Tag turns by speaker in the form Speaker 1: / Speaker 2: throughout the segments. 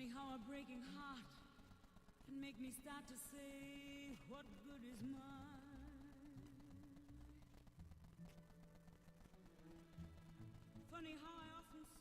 Speaker 1: Funny how a breaking heart can make me start to say, what good is mine? Funny how I often see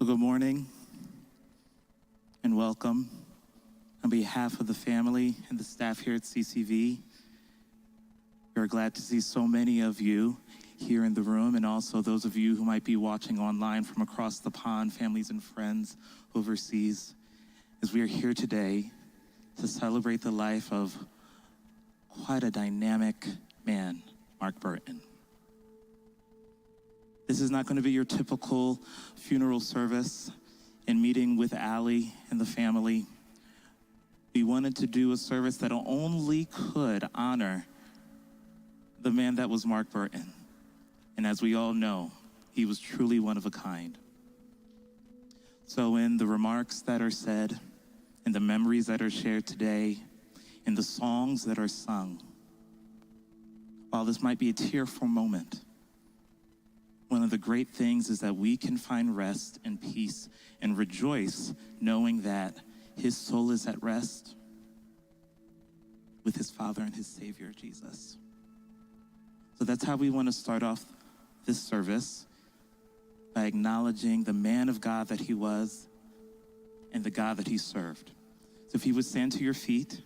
Speaker 2: Well, good morning and welcome. On behalf of the family and the staff here at CCV, we're glad to see so many of you here in the room, and also those of you who might be watching online from across the pond, families and friends overseas, as we are here today to celebrate the life of quite a dynamic man, Mark Burton. This is not going to be your typical funeral service and meeting with Allie and the family. We wanted to do a service that only could honor the man that was Mark Burton. And as we all know, he was truly one of a kind. So in the remarks that are said, in the memories that are shared today, in the songs that are sung, while this might be a tearful moment, one of the great things is that we can find rest and peace and rejoice knowing that his soul is at rest with his Father and his Savior, Jesus. So that's how we want to start off this service, by acknowledging the man of God that he was and the God that he served. So if you would stand to your feet,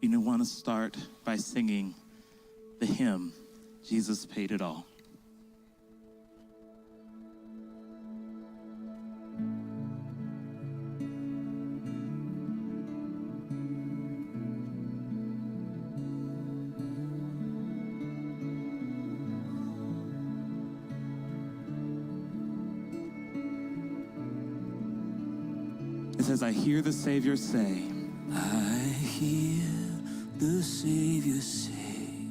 Speaker 2: you want to start by singing the hymn, Jesus Paid It All. It says, I hear the Savior say,
Speaker 3: I hear the Savior say,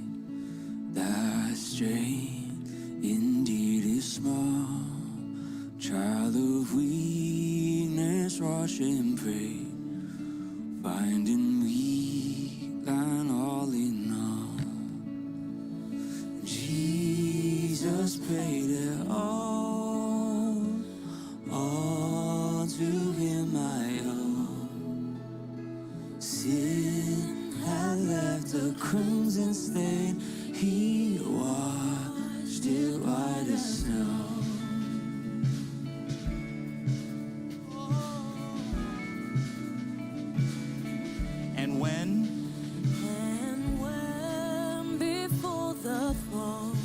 Speaker 3: thy strength indeed is small. Child of weakness, wash and pray, finding weak thine all in all. Jesus paid it all to him I owe. Sin had left a crimson stain, he washed it white as snow.
Speaker 2: and when
Speaker 3: Before the throne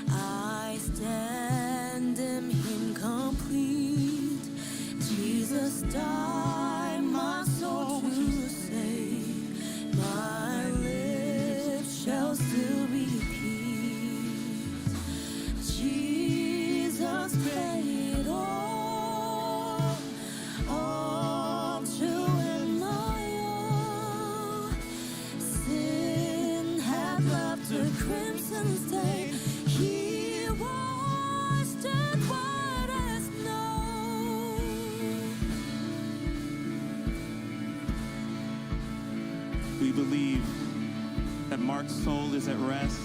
Speaker 3: I stand in him complete. Jesus died my soul to save. My lips shall still be peace. Jesus paid all to him I owe. Sin had left a crimson stain. He washed it white as snow.
Speaker 2: we believe that Mark's soul is at rest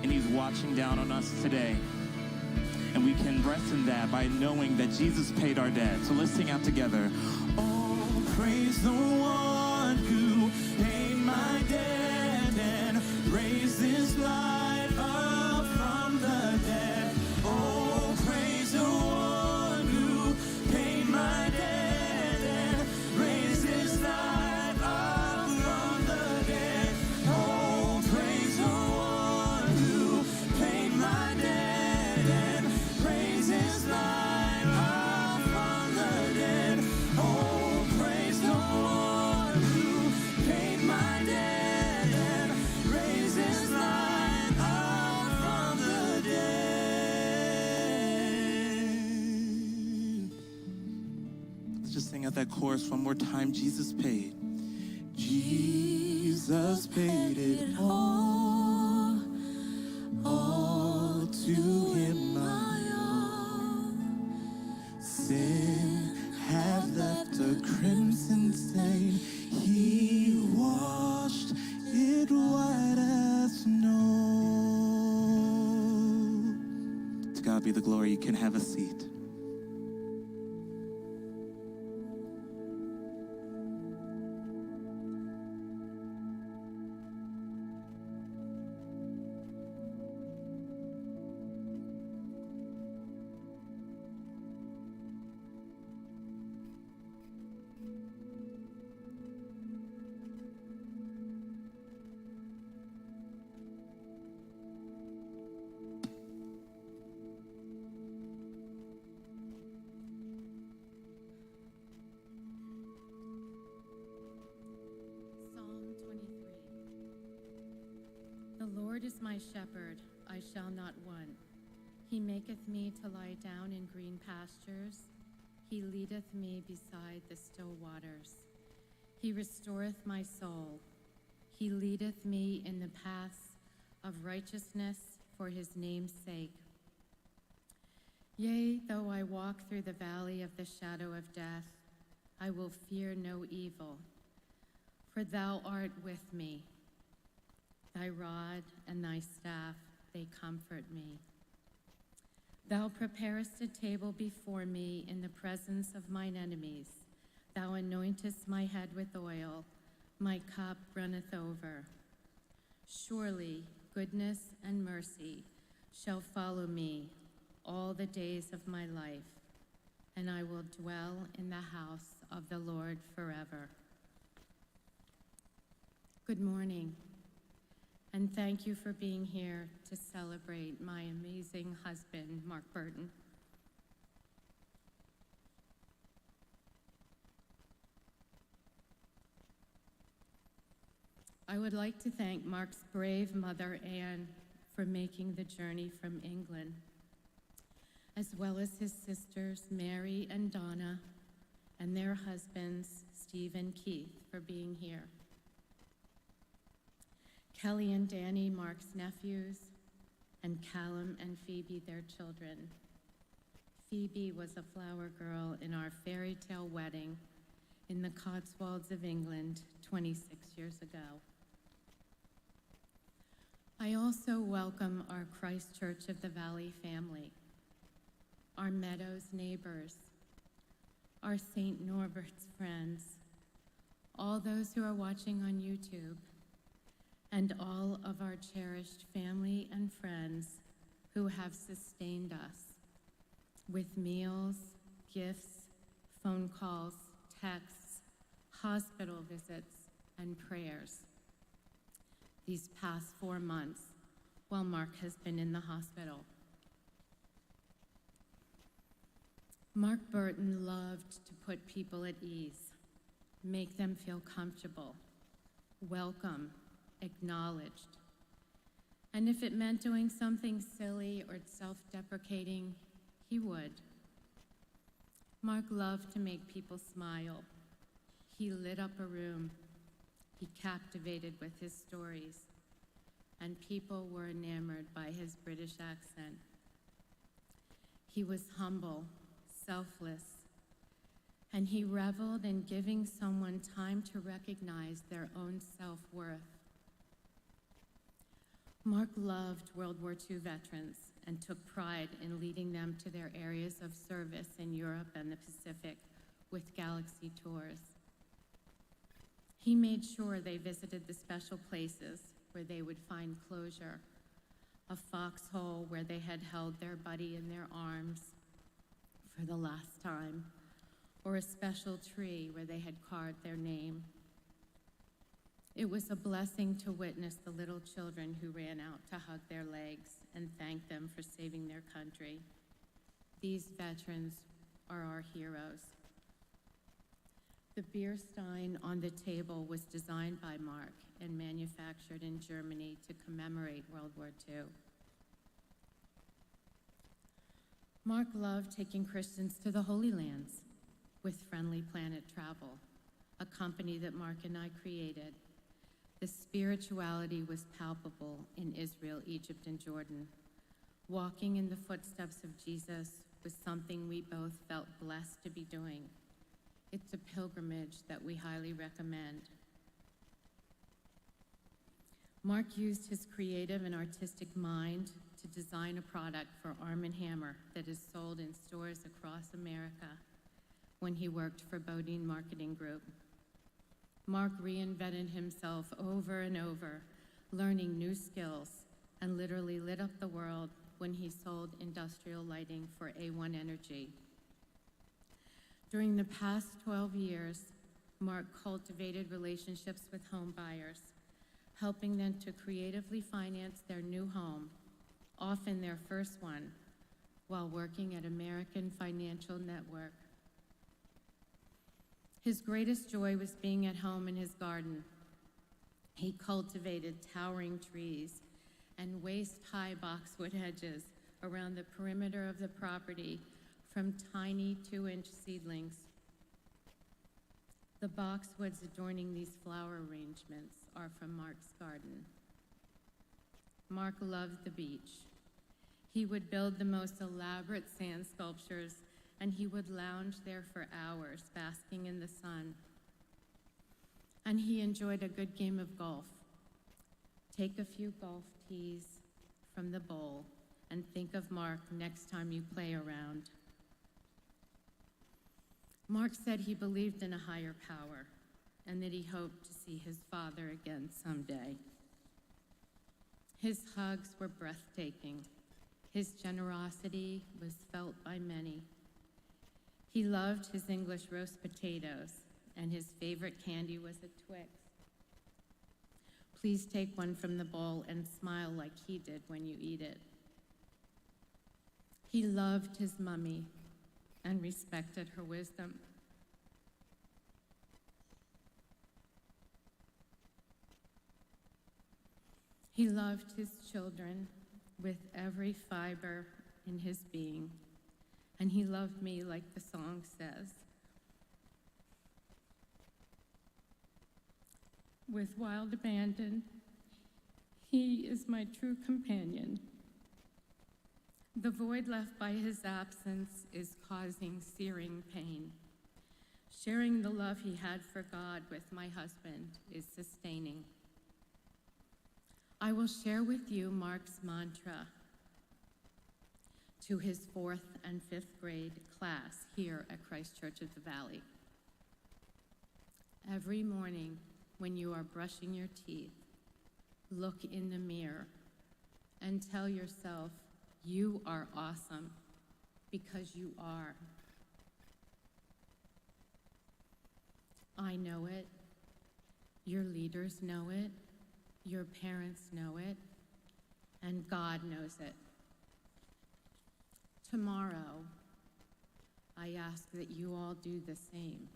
Speaker 2: and he's watching down on us today. And we can rest in that by knowing that Jesus paid our debt. So let's sing out together. Oh, praise the one who paid my debt and raised his life up from the dead. Oh, praise the one who paid my debt and raised his life up from the dead. Oh, praise the one who paid my debt and raised his life up from the dead. Oh, praise the one who paid my debt and raised his life up from the dead. Let's just sing out that chorus one more time. Jesus paid. Jesus paid it all to him I owe. Sin had left a crimson stain. He washed it white as snow. To God be the glory. You can have a seat.
Speaker 4: is my shepherd, I shall not want. He maketh me to lie down in green pastures. He leadeth me beside the still waters. He restoreth my soul. He leadeth me in the paths of righteousness for his name's sake. Yea, though I walk through the valley of the shadow of death, I will fear no evil, for thou art with me. Thy rod and thy staff, they comfort me. Thou preparest a table before me in the presence of mine enemies. Thou anointest my head with oil, my cup runneth over. Surely goodness and mercy shall follow me all the days of my life, and I will dwell in the house of the Lord forever. Good morning, and thank you for being here to celebrate my amazing husband, Mark Burton. I would like to thank Mark's brave mother, Anne, for making the journey from England, as well as his sisters, Mary and Donna, and their husbands, Steve and Keith, for being here. Kelly and Danny, Mark's nephews, and Callum and Phoebe, their children. Phoebe was a flower girl in our fairy tale wedding in the Cotswolds of England 26 years ago. I also welcome our Christ Church of the Valley family, our Meadows neighbors, our St. Norbert's friends, all those who are watching on YouTube, and all of our cherished family and friends who have sustained us with meals, gifts, phone calls, texts, hospital visits, and prayers these past 4 months while Mark has been in the hospital. Mark Burton loved to put people at ease, make them feel comfortable, welcome, acknowledged. And if it meant doing something silly or self-deprecating, he would. Mark loved to make people smile. He lit up a room. He captivated with his stories, and people were enamored by his British accent. He was humble, selfless, and he reveled in giving someone time to recognize their own self-worth. Mark loved World War II veterans and took pride in leading them to their areas of service in Europe and the Pacific with Galaxy tours. He made sure they visited the special places where they would find closure, a foxhole where they had held their buddy in their arms for the last time, or a special tree where they had carved their name. It was a blessing to witness the little children who ran out to hug their legs and thank them for saving their country. These veterans are our heroes. The beer stein on the table was designed by Mark and manufactured in Germany to commemorate World War II. Mark loved taking Christians to the Holy Lands with Friendly Planet Travel, a company that Mark and I created. The spirituality was palpable in Israel, Egypt, and Jordan. Walking in the footsteps of Jesus was something we both felt blessed to be doing. It's a pilgrimage that we highly recommend. Mark used his creative and artistic mind to design a product for Arm & Hammer that is sold in stores across America when he worked for Bodine Marketing Group. Mark reinvented himself over and over, learning new skills, and literally lit up the world when he sold industrial lighting for A1 Energy. During the past 12 years, Mark cultivated relationships with home buyers, helping them to creatively finance their new home, often their first one, while working at American Financial Network. His greatest joy was being at home in his garden. He cultivated towering trees and waist-high boxwood hedges around the perimeter of the property from tiny 2-inch seedlings. The boxwoods adorning these flower arrangements are from Mark's garden. Mark loved the beach. He would build the most elaborate sand sculptures, and he would lounge there for hours, basking in the sun. And he enjoyed a good game of golf. Take a few golf tees from the bowl and think of Mark next time you play around. Mark said he believed in a higher power and that he hoped to see his father again someday. His hugs were breathtaking. His generosity was felt by many. He loved his English roast potatoes, and his favorite candy was a Twix. Please take one from the bowl and smile like he did when you eat it. He loved his mummy and respected her wisdom. He loved his children with every fiber in his being, and he loved me like the song says. With wild abandon, he is my true companion. The void left by his absence is causing searing pain. Sharing the love he had for God with my husband is sustaining. I will share with you Mark's mantra to his 4th and 5th grade class here at Christ Church of the Valley. Every morning when you are brushing your teeth, look in the mirror and tell yourself, you are awesome, because you are. I know it. Your leaders know it. Your parents know it. And God knows it. Tomorrow, I ask that you all do the same.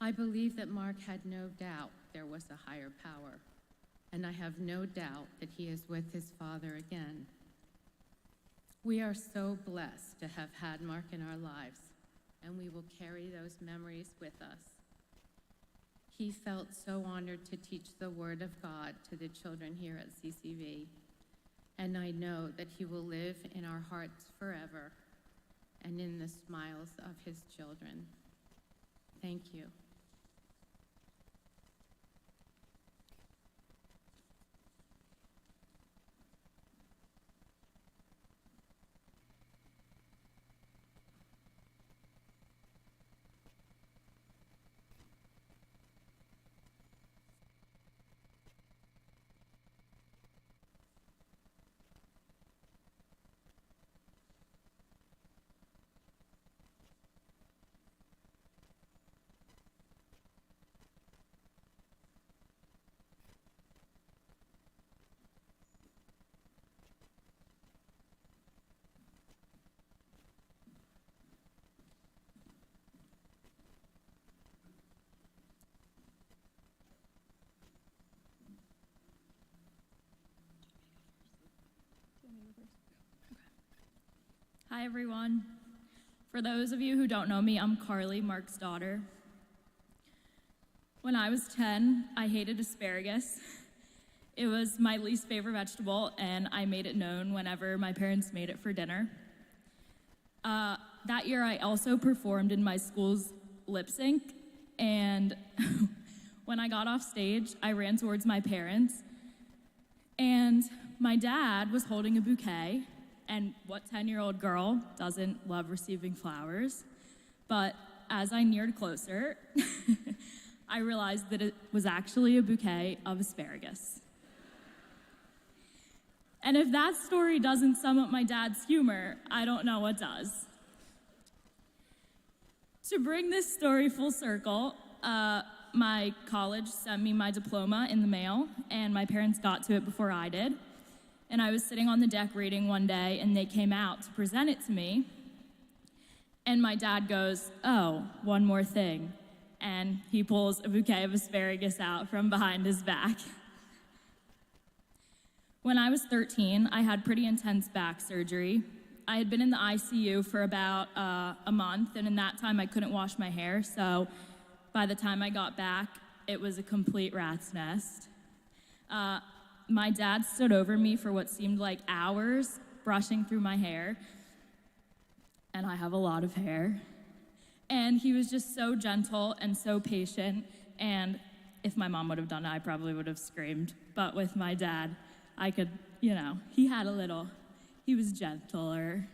Speaker 4: I believe that Mark had no doubt there was a higher power, and I have no doubt that he is with his Father again. We are so blessed to have had Mark in our lives, and we will carry those memories with us. He felt so honored to teach the Word of God to the children here at CCV, and I know that he will live in our hearts forever and in the smiles of his children. Thank you.
Speaker 5: Hi, everyone. For those of you who don't know me, I'm Carly, Mark's daughter. When I was 10, I hated asparagus. It was my least favorite vegetable, and I made it known whenever my parents made it for dinner. That year, I also performed in my school's lip sync, and when I got off stage, I ran towards my parents, and my dad was holding a bouquet. And what 10-year-old girl doesn't love receiving flowers? But as I neared closer, I realized that it was actually a bouquet of asparagus. And if that story doesn't sum up my dad's humor, I don't know what does. To bring this story full circle, my college sent me my diploma in the mail, and my parents got to it before I did. And I was sitting on the deck reading one day, and they came out to present it to me. And my dad goes, "Oh, one more thing." And he pulls a bouquet of asparagus out from behind his back. When I was 13, I had pretty intense back surgery. I had been in the ICU for about a month, and in that time I couldn't wash my hair, so by the time I got back, it was a complete rat's nest. My dad stood over me for what seemed like hours, brushing through my hair, and I have a lot of hair. And he was just so gentle and so patient, and if my mom would have done it, I probably would have screamed. But with my dad, I could, he was gentler.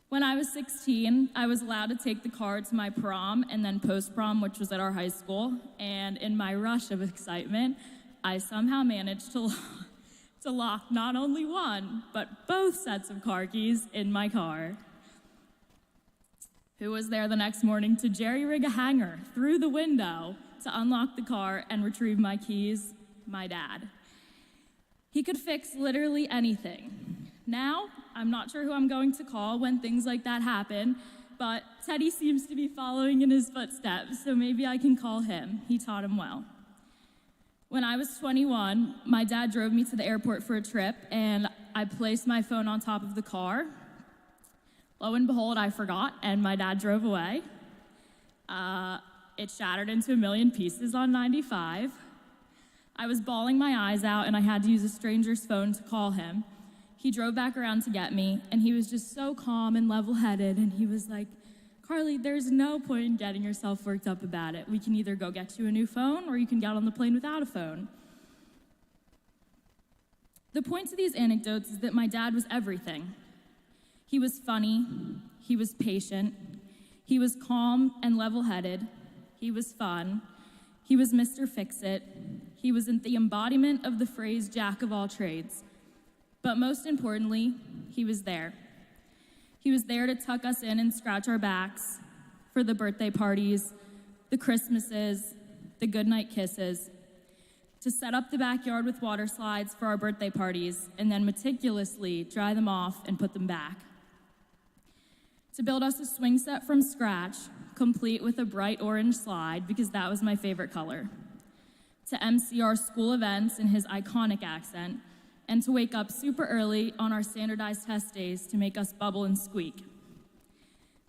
Speaker 5: When I was 16, I was allowed to take the car to my prom and then post-prom, which was at our high school. And in my rush of excitement, I somehow managed to lock not only one, but both sets of car keys in my car. Who was there the next morning to jerry-rig a hanger through the window to unlock the car and retrieve my keys? My dad. He could fix literally anything. Now, I'm not sure who I'm going to call when things like that happen, but Teddy seems to be following in his footsteps, so maybe I can call him. He taught him well. When I was 21, my dad drove me to the airport for a trip, and I placed my phone on top of the car. Lo and behold, I forgot, and my dad drove away. It shattered into a million pieces on 95. I was bawling my eyes out, and I had to use a stranger's phone to call him. He drove back around to get me, and he was just so calm and level-headed, and he was like, "Carly, there's no point in getting yourself worked up about it. We can either go get you a new phone, or you can get on the plane without a phone." The point to these anecdotes is that my dad was everything. He was funny, he was patient, he was calm and level-headed, he was fun, he was Mr. Fix-It, he was the embodiment of the phrase jack of all trades. But most importantly, he was there. He was there to tuck us in and scratch our backs for the birthday parties, the Christmases, the goodnight kisses, to set up the backyard with water slides for our birthday parties, and then meticulously dry them off and put them back. To build us a swing set from scratch, complete with a bright orange slide, because that was my favorite color. To MC our school events in his iconic accent, and to wake up super early on our standardized test days to make us bubble and squeak.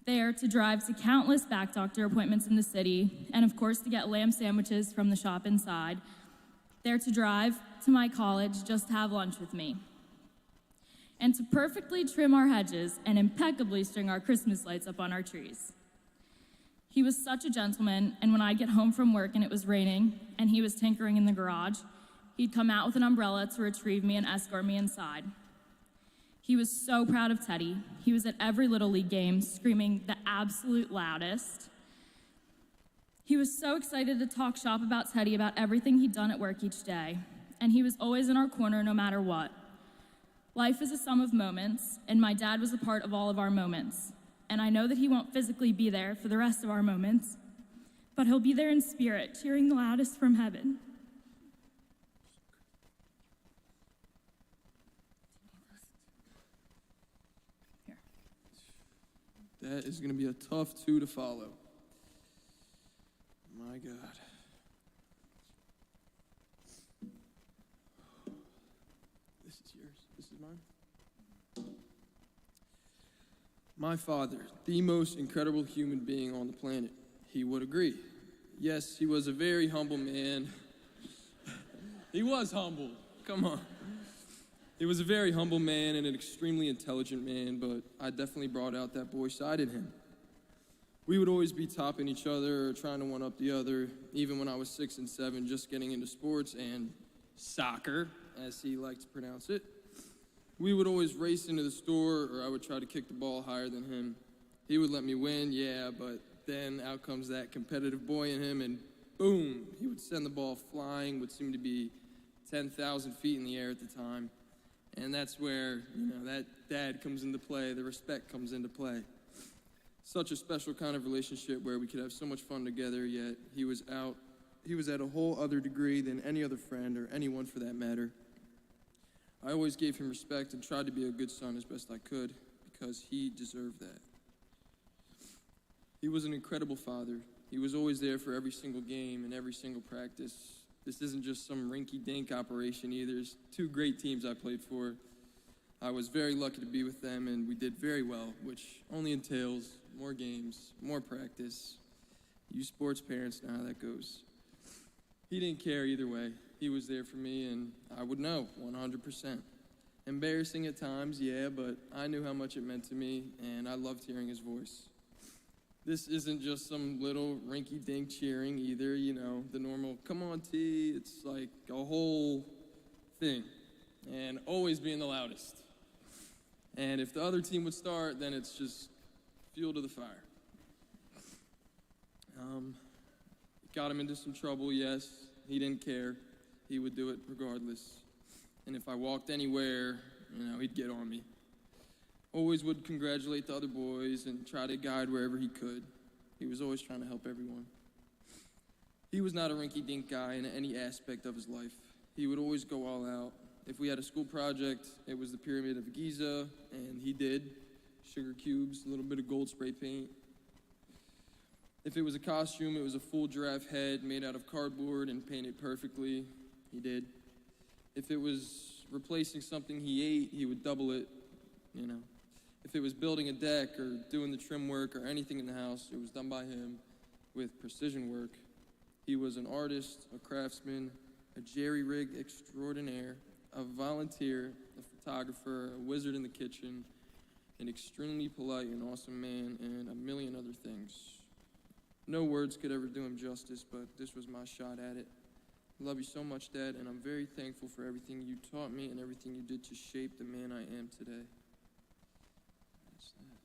Speaker 5: There to drive to countless back doctor appointments in the city, and of course to get lamb sandwiches from the shop inside. There to drive to my college just to have lunch with me. And to perfectly trim our hedges and impeccably string our Christmas lights up on our trees. He was such a gentleman, and when I'd get home from work and it was raining and he was tinkering in the garage, he'd come out with an umbrella to retrieve me and escort me inside. He was so proud of Teddy. He was at every Little League game screaming the absolute loudest. He was so excited to talk shop about Teddy about everything he'd done at work each day, and he was always in our corner no matter what. Life is a sum of moments, and my dad was a part of all of our moments. And I know that he won't physically be there for the rest of our moments, but he'll be there in spirit, cheering the loudest from heaven.
Speaker 6: That is going to be a tough two to follow. My God. This is yours. This is mine. My father, the most incredible human being on the planet. He would agree. Yes, he was a very humble man. He was humble. Come on. He was a very humble man and an extremely intelligent man, but I definitely brought out that boy side in him. We would always be topping each other or trying to one-up the other, even when I was 6 and 7, just getting into sports and soccer, as he liked to pronounce it. We would always race into the store, or I would try to kick the ball higher than him. He would let me win, yeah, but then out comes that competitive boy in him, and boom, he would send the ball flying, would seem to be 10,000 feet in the air at the time. And that's where, that dad comes into play, the respect comes into play. Such a special kind of relationship where we could have so much fun together, yet he was at a whole other degree than any other friend or anyone for that matter. I always gave him respect and tried to be a good son as best I could because he deserved that. He was an incredible father. He was always there for every single game and every single practice. This isn't just some rinky-dink operation either. There's two great teams I played for. I was very lucky to be with them, and we did very well, which only entails more games, more practice. You sports parents know how that goes. He didn't care either way. He was there for me, and I would know 100%. Embarrassing at times, yeah, but I knew how much it meant to me, and I loved hearing his voice. This isn't just some little rinky-dink cheering either, you know, the normal, come on, T. It's like a whole thing, and always being the loudest. And if the other team would start, then it's just fuel to the fire. Got him into some trouble, yes. He didn't care. He would do it regardless. And if I walked anywhere, you know, he'd get on me. Always would congratulate the other boys and try to guide wherever he could. He was always trying to help everyone. He was not a rinky-dink guy in any aspect of his life. He would always go all out. If we had a school project, it was the Pyramid of Giza, and he did. Sugar cubes, a little bit of gold spray paint. If it was a costume, it was a full giraffe head made out of cardboard and painted perfectly. He did. If it was replacing something he ate, he would double it, you know. If it was building a deck or doing the trim work or anything in the house, it was done by him with precision work. He was an artist, a craftsman, a jerry-rig extraordinaire, a volunteer, a photographer, a wizard in the kitchen, an extremely polite and awesome man, and a million other things. No words could ever do him justice, but this was my shot at it. I love you so much, Dad, and I'm very thankful for everything you taught me and everything you did to shape the man I am today. That's that.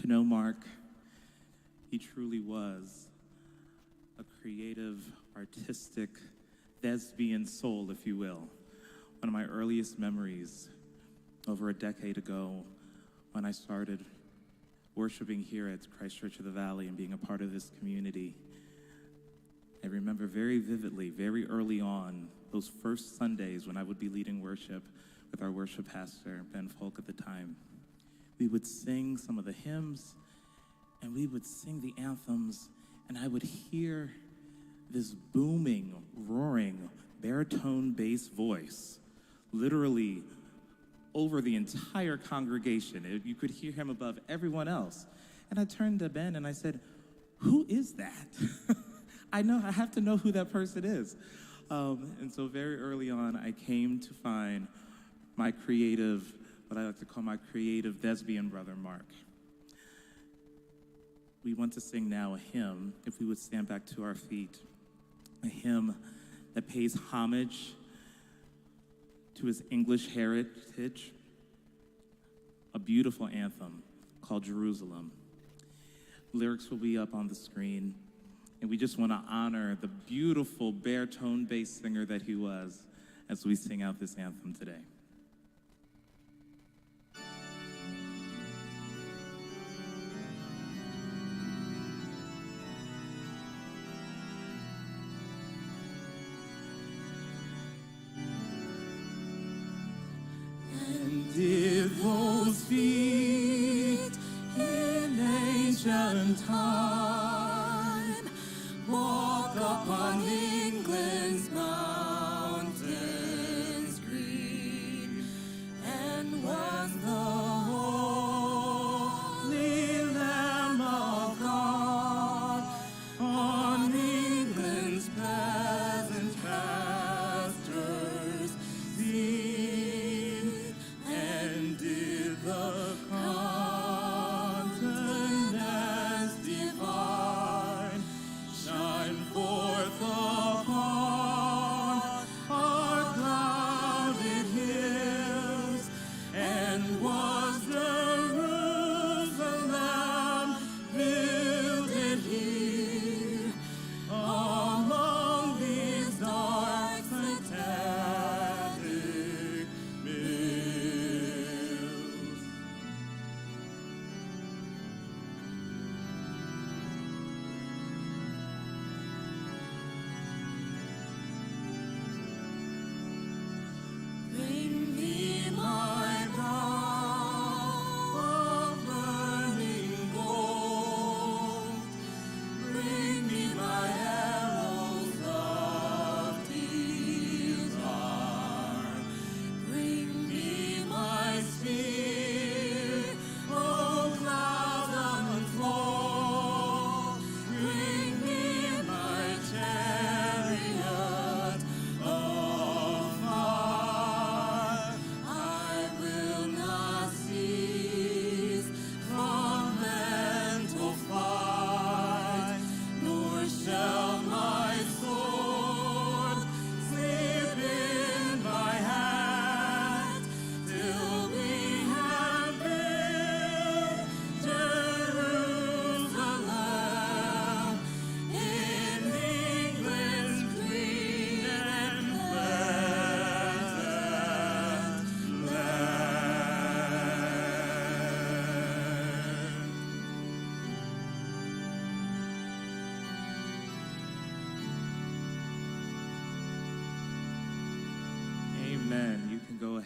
Speaker 2: To know Mark, he truly was a creative, artistic, thespian soul, if you will. One of my earliest memories, over a decade ago, when I started worshiping here at Christ Church of the Valley and being a part of this community, I remember very vividly, very early on, those first Sundays when I would be leading worship with our worship pastor, Ben Folk at the time. We would sing some of the hymns, and we would sing the anthems, and I would hear this booming, roaring, baritone bass voice, literally over the entire congregation. You could hear him above everyone else. And I turned to Ben and I said, "Who is that?" I have to know who that person is. And so very early on, I came to find my creative, what I like to call my creative thespian brother, Mark. We want to sing now a hymn, if we would stand back to our feet, a hymn that pays homage to his English heritage, a beautiful anthem called Jerusalem. Lyrics will be up on the screen, and we just want to honor the beautiful baritone bass singer that he was as we sing out this anthem today. Did those feet in ancient time walk upon England's mountains green? And was the holy Lamb of God on England's pleasant pastures seen? And did the countenance divine shine forth upon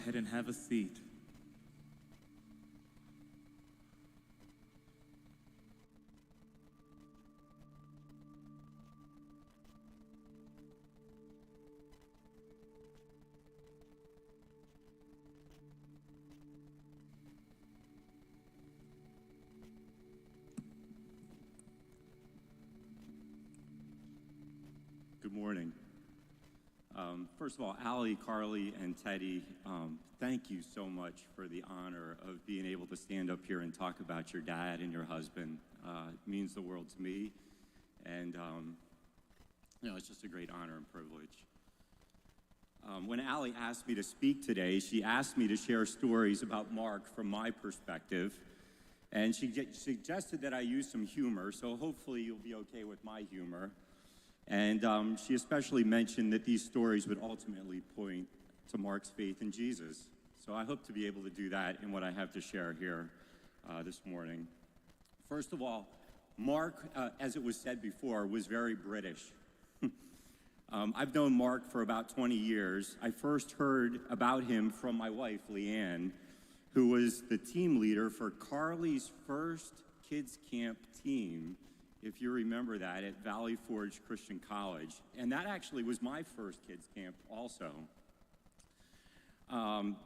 Speaker 2: ahead and have a seat.
Speaker 7: Good morning. First of all, Allie, Carly, and Teddy, thank you so much for the honor of being able to stand up here and talk about your dad and your husband. It means the world to me, and it's just a great honor and privilege. When Allie asked me to speak today, she asked me to share stories about Mark from my perspective, and she suggested that I use some humor, so hopefully you'll be okay with my humor. And she especially mentioned that these stories would ultimately point to Mark's faith in Jesus. So I hope to be able to do that in what I have to share here this morning. First of all, Mark, as it was said before, was very British. I've known Mark for about 20 years. I first heard about him from my wife, Leanne, who was the team leader for Carly's first kids camp team, if you remember that, at Valley Forge Christian College. And that actually was my first kids camp also. Leanne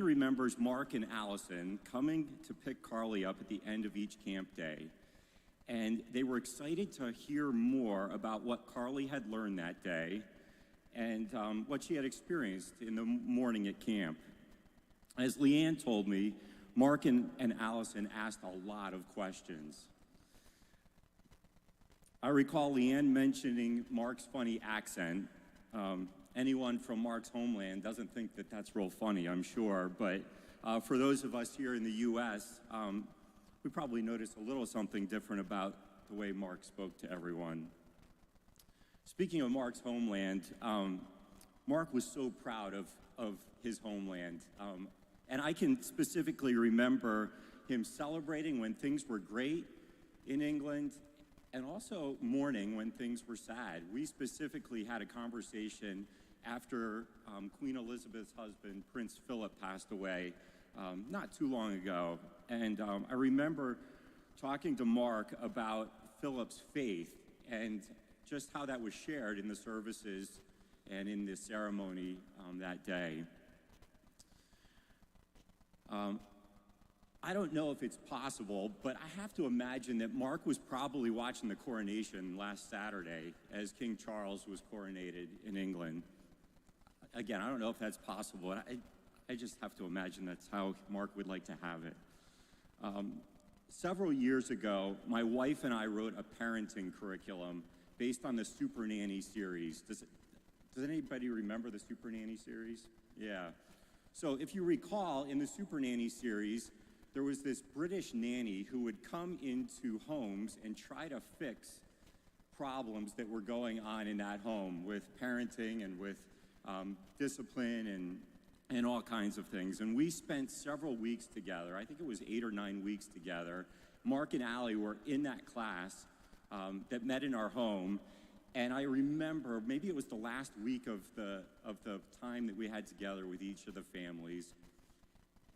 Speaker 7: remembers Mark and Allison coming to pick Carly up at the end of each camp day. And they were excited to hear more about what Carly had learned that day and what she had experienced in the morning at camp. As Leanne told me, Mark and Allison asked a lot of questions. I recall Leanne mentioning Mark's funny accent. Anyone from Mark's homeland doesn't think that that's real funny, I'm sure, but for those of us here in the U.S., we probably noticed a little something different about the way Mark spoke to everyone. Speaking of Mark's homeland, Mark was so proud of his homeland. And I can specifically remember him celebrating when things were great in England and also mourning when things were sad. We specifically had a conversation after Queen Elizabeth's husband, Prince Philip, passed away not too long ago. And I remember talking to Mark about Philip's faith and just how that was shared in the services and in the ceremony that day. I don't know if it's possible, but I have to imagine that Mark was probably watching the coronation last Saturday as King Charles was coronated in England. Again, I don't know if that's possible. I just have to imagine that's how Mark would like to have it. Several years ago, my wife and I wrote a parenting curriculum based on the Super Nanny series. Does anybody remember the Super Nanny series? Yeah. So if you recall, in the Super Nanny series, there was this British nanny who would come into homes and try to fix problems that were going on in that home with parenting and with discipline and all kinds of things. And we spent several weeks together. I think it was 8 or 9 weeks together. Mark and Allie were in that class that met in our home. And I remember, maybe it was the last week of the time that we had together with each of the families.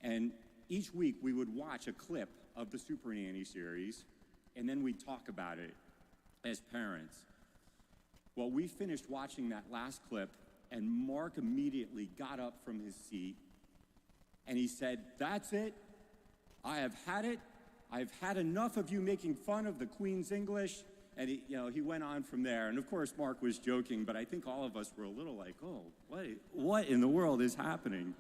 Speaker 7: And each week we would watch a clip of the Super Nanny series, and then we'd talk about it as parents. Well, we finished watching that last clip, and Mark immediately got up from his seat, and he said, "That's it. I have had it. I've had enough of you making fun of the Queen's English." And he went on from there. And of course, Mark was joking, but I think all of us were a little like, oh, what in the world is happening?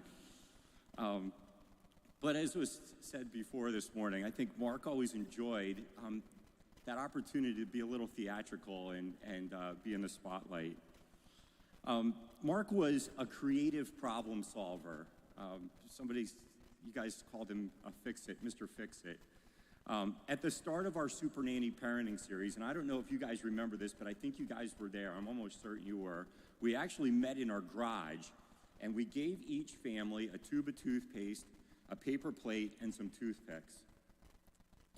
Speaker 7: But as was said before this morning, I think Mark always enjoyed that opportunity to be a little theatrical and be in the spotlight. Mark was a creative problem solver. You guys called him a Fix-It, Mr. Fix-It. At the start of our Super Nanny parenting series, and I don't know if you guys remember this, but I think you guys were there. I'm almost certain you were. We actually met in our garage, and we gave each family a tube of toothpaste, a paper plate, and some toothpicks.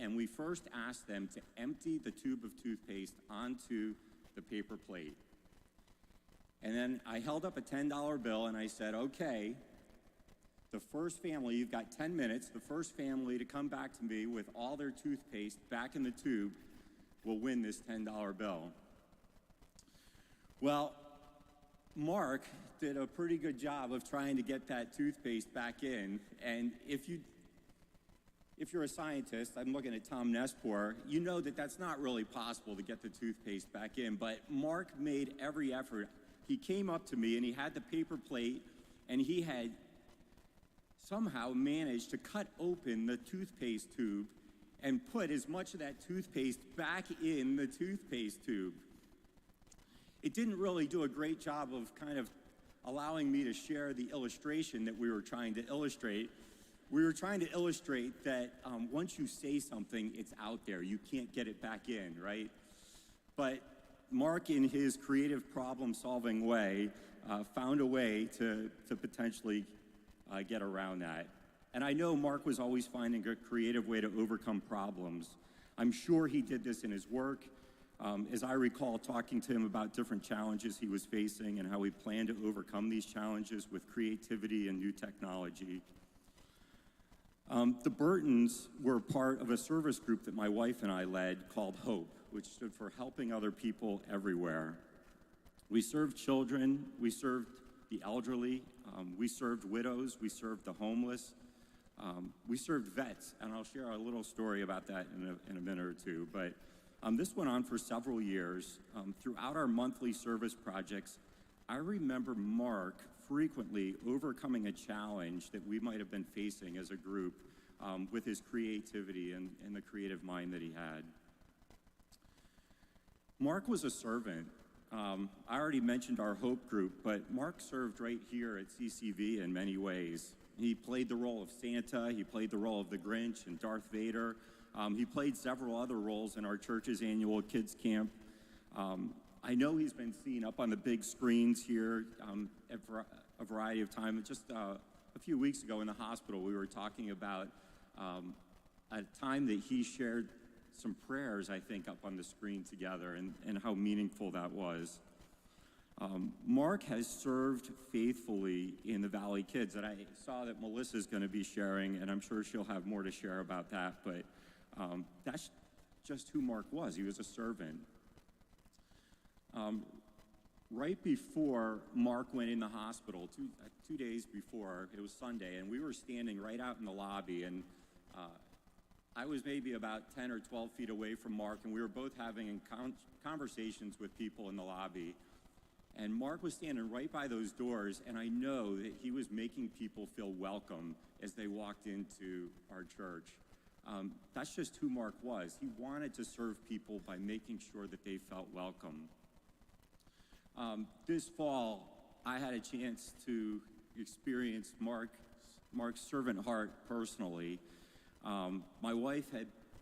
Speaker 7: And we first asked them to empty the tube of toothpaste onto the paper plate. And then I held up a $10 bill, and I said, "Okay, The first family, you've got 10 minutes, the first family to come back to me with all their toothpaste back in the tube will win this $10 bill. Well, Mark did a pretty good job of trying to get that toothpaste back in, and if you're a scientist, I'm looking at Tom Nespor, you know that that's not really possible to get the toothpaste back in, but Mark made every effort. He came up to me and he had the paper plate and he had somehow managed to cut open the toothpaste tube and put as much of that toothpaste back in the toothpaste tube. It didn't really do a great job of kind of allowing me to share the illustration that we were trying to illustrate. We were trying to illustrate that once you say something, it's out there. You can't get it back in, right? But Mark, in his creative problem-solving way, found a way to potentially get around that. And I know Mark was always finding a creative way to overcome problems. I'm sure he did this in his work. As I recall talking to him about different challenges he was facing and how he planned to overcome these challenges with creativity and new technology. The Burtons were part of a service group that my wife and I led called HOPE, which stood for Helping Other People Everywhere. We served children, we served the elderly, we served widows, we served the homeless, we served vets, and I'll share a little story about that in a minute or two. But this went on for several years. Throughout our monthly service projects, I remember Mark frequently overcoming a challenge that we might have been facing as a group with his creativity and the creative mind that he had. Mark was a servant. I already mentioned our Hope group, but Mark served right here at CCV in many ways. He played the role of Santa, he played the role of the Grinch and Darth Vader. He played several other roles in our church's annual kids camp. I know he's been seen up on the big screens here at a variety of times. Just a few weeks ago in the hospital, we were talking about a time that he shared some prayers, I think, up on the screen together and how meaningful that was. Mark has served faithfully in the Valley Kids, and I saw that Melissa's going to be sharing, and I'm sure she'll have more to share about that, but that's just who Mark was. He was a servant. Right before Mark went in the hospital, two days before, it was Sunday, and we were standing right out in the lobby, and I was maybe about 10 or 12 feet away from Mark, and we were both having conversations with people in the lobby. And Mark was standing right by those doors, and I know that he was making people feel welcome as they walked into our church. That's just who Mark was. He wanted to serve people by making sure that they felt welcome. This fall, I had a chance to experience Mark's servant heart personally. My wife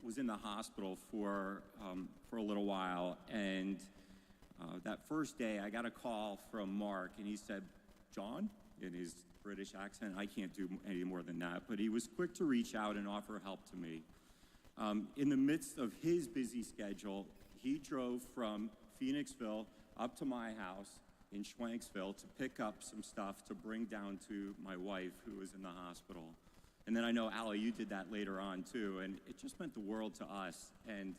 Speaker 7: was in the hospital for a little while, and that first day I got a call from Mark, and he said, "John," in his British accent. I can't do any more than that, but he was quick to reach out and offer help to me. In the midst of his busy schedule, he drove from Phoenixville up to my house in Schwanksville to pick up some stuff to bring down to my wife, who was in the hospital. And then I know, Allie, you did that later on too, and it just meant the world to us. And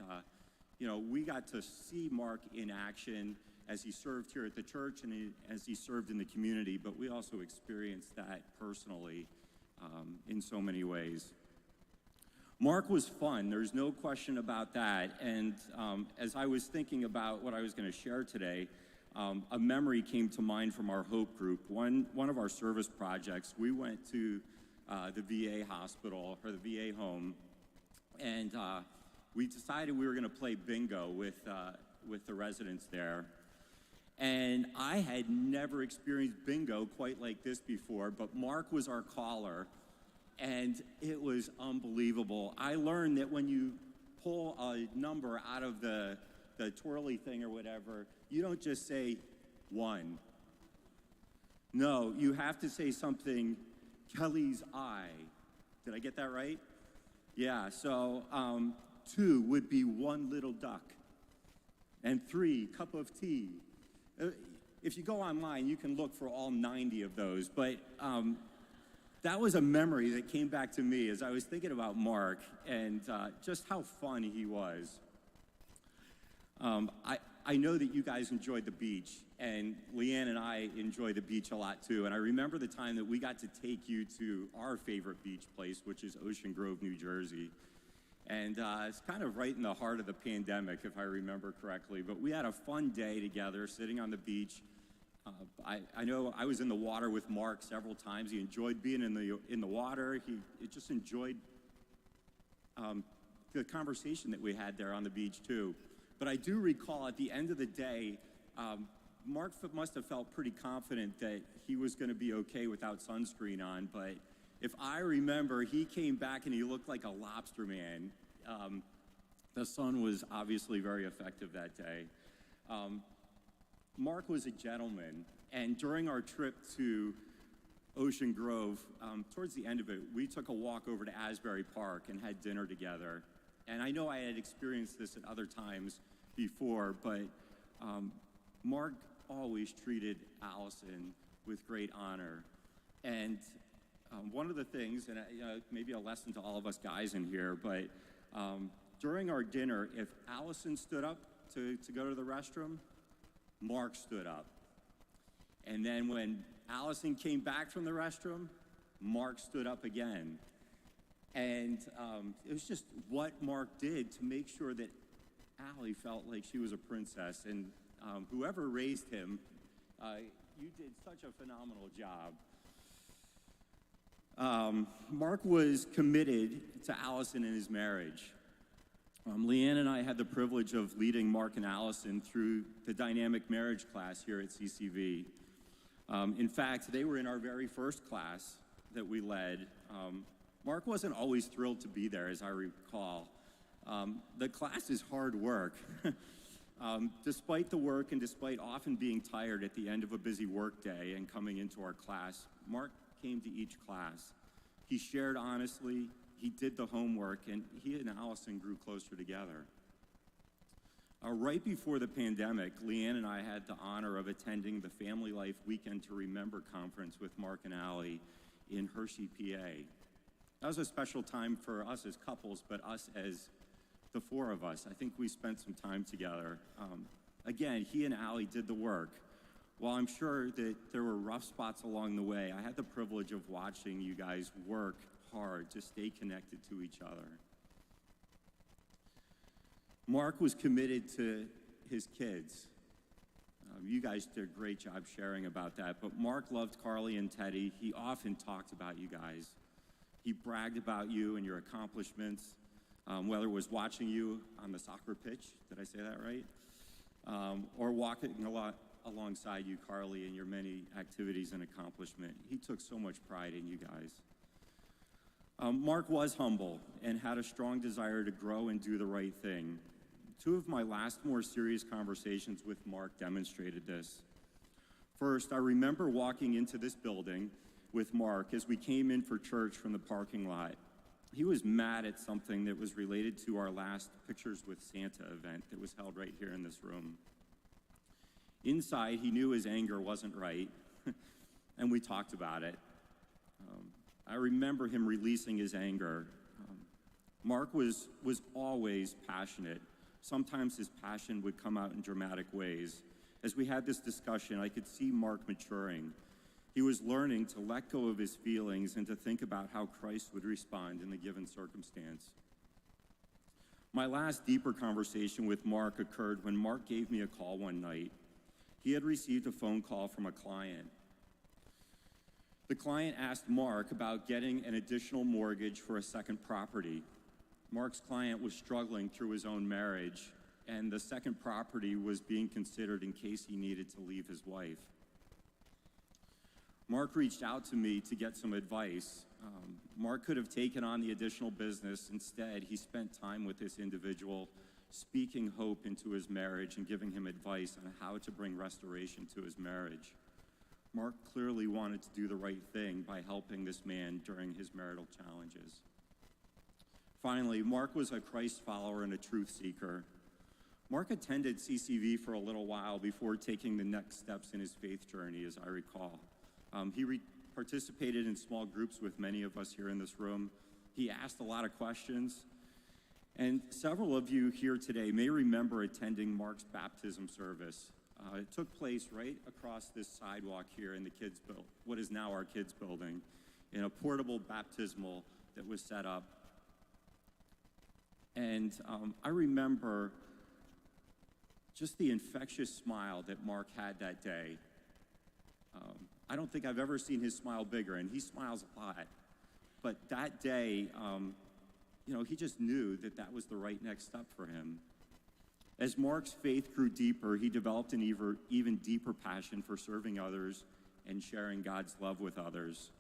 Speaker 7: we got to see Mark in action as he served here at the church and as he served in the community, but we also experienced that personally in so many ways. Mark was fun, there's no question about that. And as I was thinking about what I was going to share today, a memory came to mind from our Hope group. One of our service projects, we went to the VA hospital, or the VA home, and we decided we were going to play bingo with the residents there. And I had never experienced bingo quite like this before, but Mark was our caller, and it was unbelievable. I learned that when you pull a number out of the twirly thing or whatever, you don't just say 1. No, you have to say something, Kelly's eye. Did I get that right? Yeah, so 2 would be 1 little duck. And 3, cup of tea. If you go online, you can look for all 90 of those, but that was a memory that came back to me as I was thinking about Mark and just how fun he was. I know that you guys enjoyed the beach, and Leanne and I enjoy the beach a lot too. And I remember the time that we got to take you to our favorite beach place, which is Ocean Grove, New Jersey. And it's kind of right in the heart of the pandemic, if I remember correctly. But we had a fun day together, sitting on the beach. I know I was in the water with Mark several times. He enjoyed being in the water. He just enjoyed the conversation that we had there on the beach too. But I do recall at the end of the day, Mark must have felt pretty confident that he was going to be okay without sunscreen on. But if I remember, he came back and he looked like a lobster man. The sun was obviously very effective that day. Mark was a gentleman, and during our trip to Ocean Grove, towards the end of it, we took a walk over to Asbury Park and had dinner together. And I know I had experienced this at other times before, but Mark always treated Allison with great honor. And one of the things, and maybe a lesson to all of us guys in here, but during our dinner, if Allison stood up to go to the restroom, Mark stood up. And then when Allison came back from the restroom, Mark stood up again. And it was just what Mark did to make sure that Allie felt like she was a princess. And whoever raised him, you did such a phenomenal job. Mark was committed to Allison in his marriage. Leanne and I had the privilege of leading Mark and Allison through the dynamic marriage class here at CCV. In fact, they were in our very first class that we led. Mark wasn't always thrilled to be there, as I recall. The class is hard work. Despite the work and despite often being tired at the end of a busy work day and coming into our class, Mark came to each class. He shared honestly, he did the homework, and he and Allison grew closer together. Right before the pandemic, Leanne and I had the honor of attending the Family Life Weekend to Remember conference with Mark and Allie in Hershey, PA. That was a special time for us as couples, but us as the four of us. I think we spent some time together. Again, he and Allie did the work. While I'm sure that there were rough spots along the way, I had the privilege of watching you guys work hard to stay connected to each other. Mark was committed to his kids. You guys did a great job sharing about that, but Mark loved Carly and Teddy. He often talked about you guys. He bragged about you and your accomplishments, whether it was watching you on the soccer pitch, did I say that right? Or walking alongside you, Carly, in your many activities and accomplishment. He took so much pride in you guys. Mark was humble and had a strong desire to grow and do the right thing. Two of my last more serious conversations with Mark demonstrated this. First, I remember walking into this building with Mark as we came in for church from the parking lot. He was mad at something that was related to our last Pictures with Santa event that was held right here in this room. Inside, he knew his anger wasn't right, and we talked about it. I remember him releasing his anger. Mark was always passionate. Sometimes his passion would come out in dramatic ways. As we had this discussion, I could see Mark maturing. He was learning to let go of his feelings and to think about how Christ would respond in the given circumstance. My last deeper conversation with Mark occurred when Mark gave me a call one night. He had received a phone call from a client. The client asked Mark about getting an additional mortgage for a second property. Mark's client was struggling through his own marriage, and the second property was being considered in case he needed to leave his wife. Mark reached out to me to get some advice. Mark could have taken on the additional business. Instead, he spent time with this individual, speaking hope into his marriage and giving him advice on how to bring restoration to his marriage. Mark clearly wanted to do the right thing by helping this man during his marital challenges. Finally, Mark was a Christ follower and a truth seeker. Mark attended CCV for a little while before taking the next steps in his faith journey, as I recall. He participated in small groups with many of us here in this room. He asked a lot of questions. And several of you here today may remember attending Mark's baptism service. It took place right across this sidewalk here in the kids' what is now our kids' building, in a portable baptismal that was set up. And I remember just the infectious smile that Mark had that day. I don't think I've ever seen his smile bigger, and he smiles a lot. But that day, he just knew that that was the right next step for him. As Mark's faith grew deeper, he developed an even deeper passion for serving others and sharing God's love with others.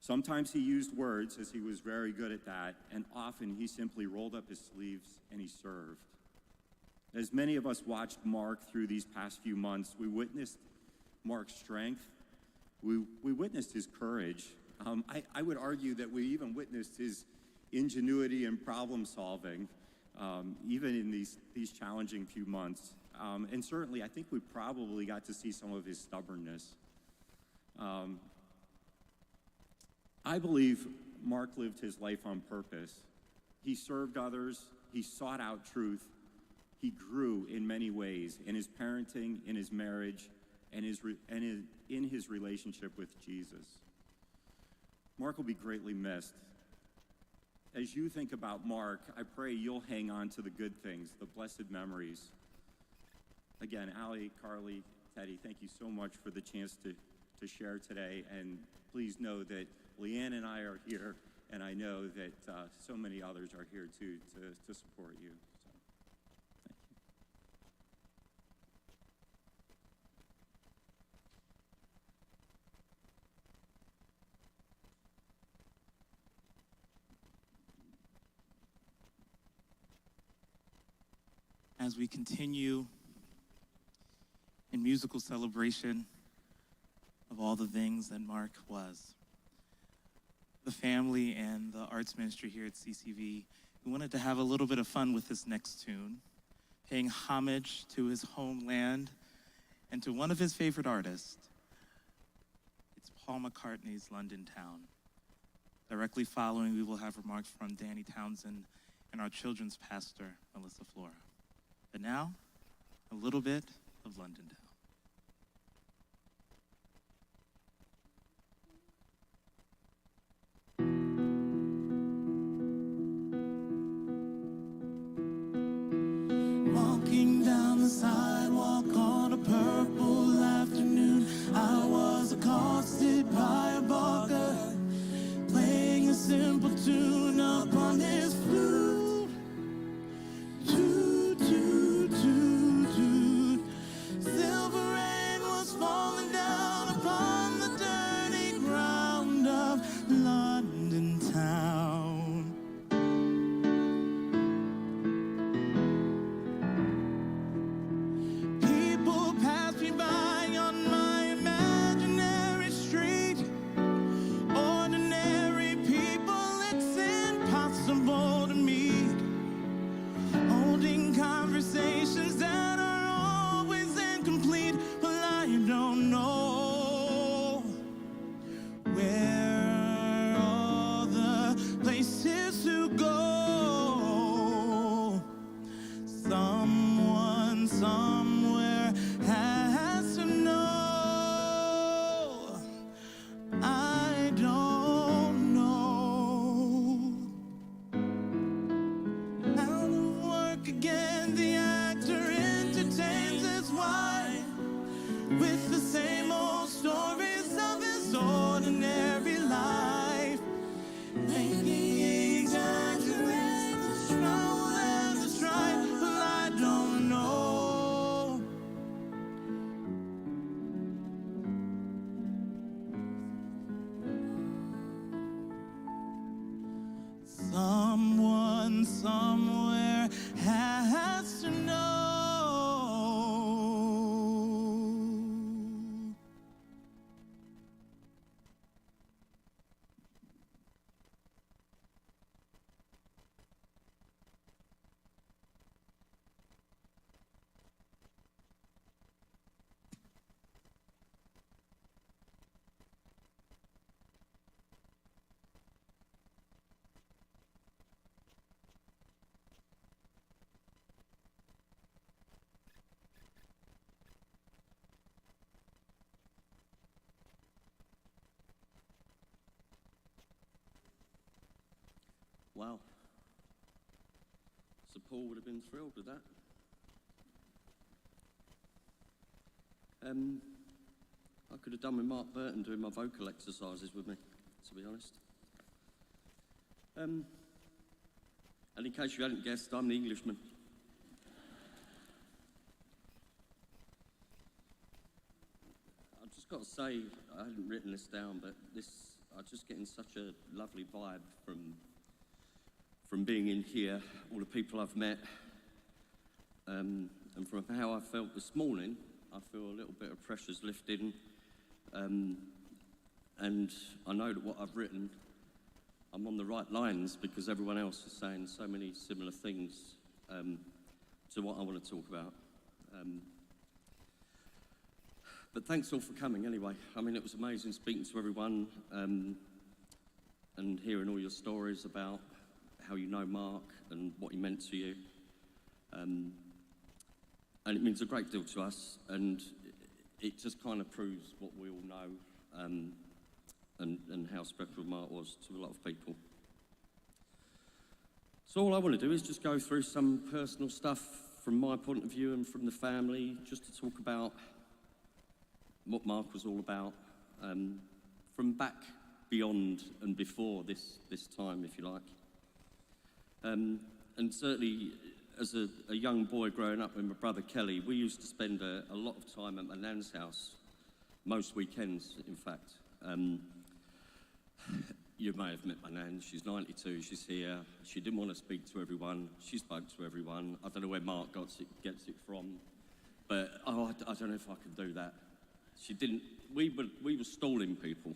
Speaker 7: Sometimes he used words, as he was very good at that, and often he simply rolled up his sleeves and he served. As many of us watched Mark through these past few months, we witnessed Mark's strength. We witnessed his courage. I would argue that we even witnessed his ingenuity and problem solving, even in these challenging few months. And certainly, I think we probably got to see some of his stubbornness. I believe Mark lived his life on purpose. He served others. He sought out truth. He grew in many ways, in his parenting, in his marriage, and in his relationship with Jesus. Mark will be greatly missed. As you think about Mark, I pray you'll hang on to the good things, the blessed memories. Again, Allie, Carly, Teddy, thank you so much for the chance to share today. And please know that Leanne and I are here, and I know that so many others are here too to support you. So, thank you.
Speaker 2: As we continue in musical celebration of all the things that Mark was, the family and the arts ministry here at CCV, we wanted to have a little bit of fun with this next tune, paying homage to his homeland and to one of his favorite artists. It's Paul McCartney's London Town. Directly following, we will have remarks from Danny Townsend and our children's pastor, Melissa Flora. But now, a little bit of London Town. Walking down the sidewalk on a purple afternoon, I was accosted by a barker playing a simple tune up on his flute. Toot, toot, toot, toot. Silver
Speaker 8: Wow. So Paul would have been thrilled with that. I could have done with Mark Burton doing my vocal exercises with me, to be honest. And in case you hadn't guessed, I'm the Englishman. I've just got to say, I hadn't written this down, but I'm just getting such a lovely vibe from being in here, all the people I've met, and from how I felt this morning. I feel a little bit of pressure's lifting, and I know that what I've written, I'm on the right lines because everyone else is saying so many similar things to what I want to talk about. But thanks all for coming anyway. I mean, it was amazing speaking to everyone and hearing all your stories about how you know Mark and what he meant to you. And it means a great deal to us, and it just kind of proves what we all know and how special Mark was to a lot of people. So all I want to do is just go through some personal stuff from my point of view and from the family, just to talk about what Mark was all about, from back beyond and before this time, if you like. And certainly, as a young boy growing up with my brother Kelly, we used to spend a lot of time at my nan's house, most weekends, in fact. You may have met my nan. She's 92, she's here. She didn't want to speak to everyone. She spoke to everyone. I don't know where Mark gets it from, but I don't know if I can do that. She didn't. We were stalling people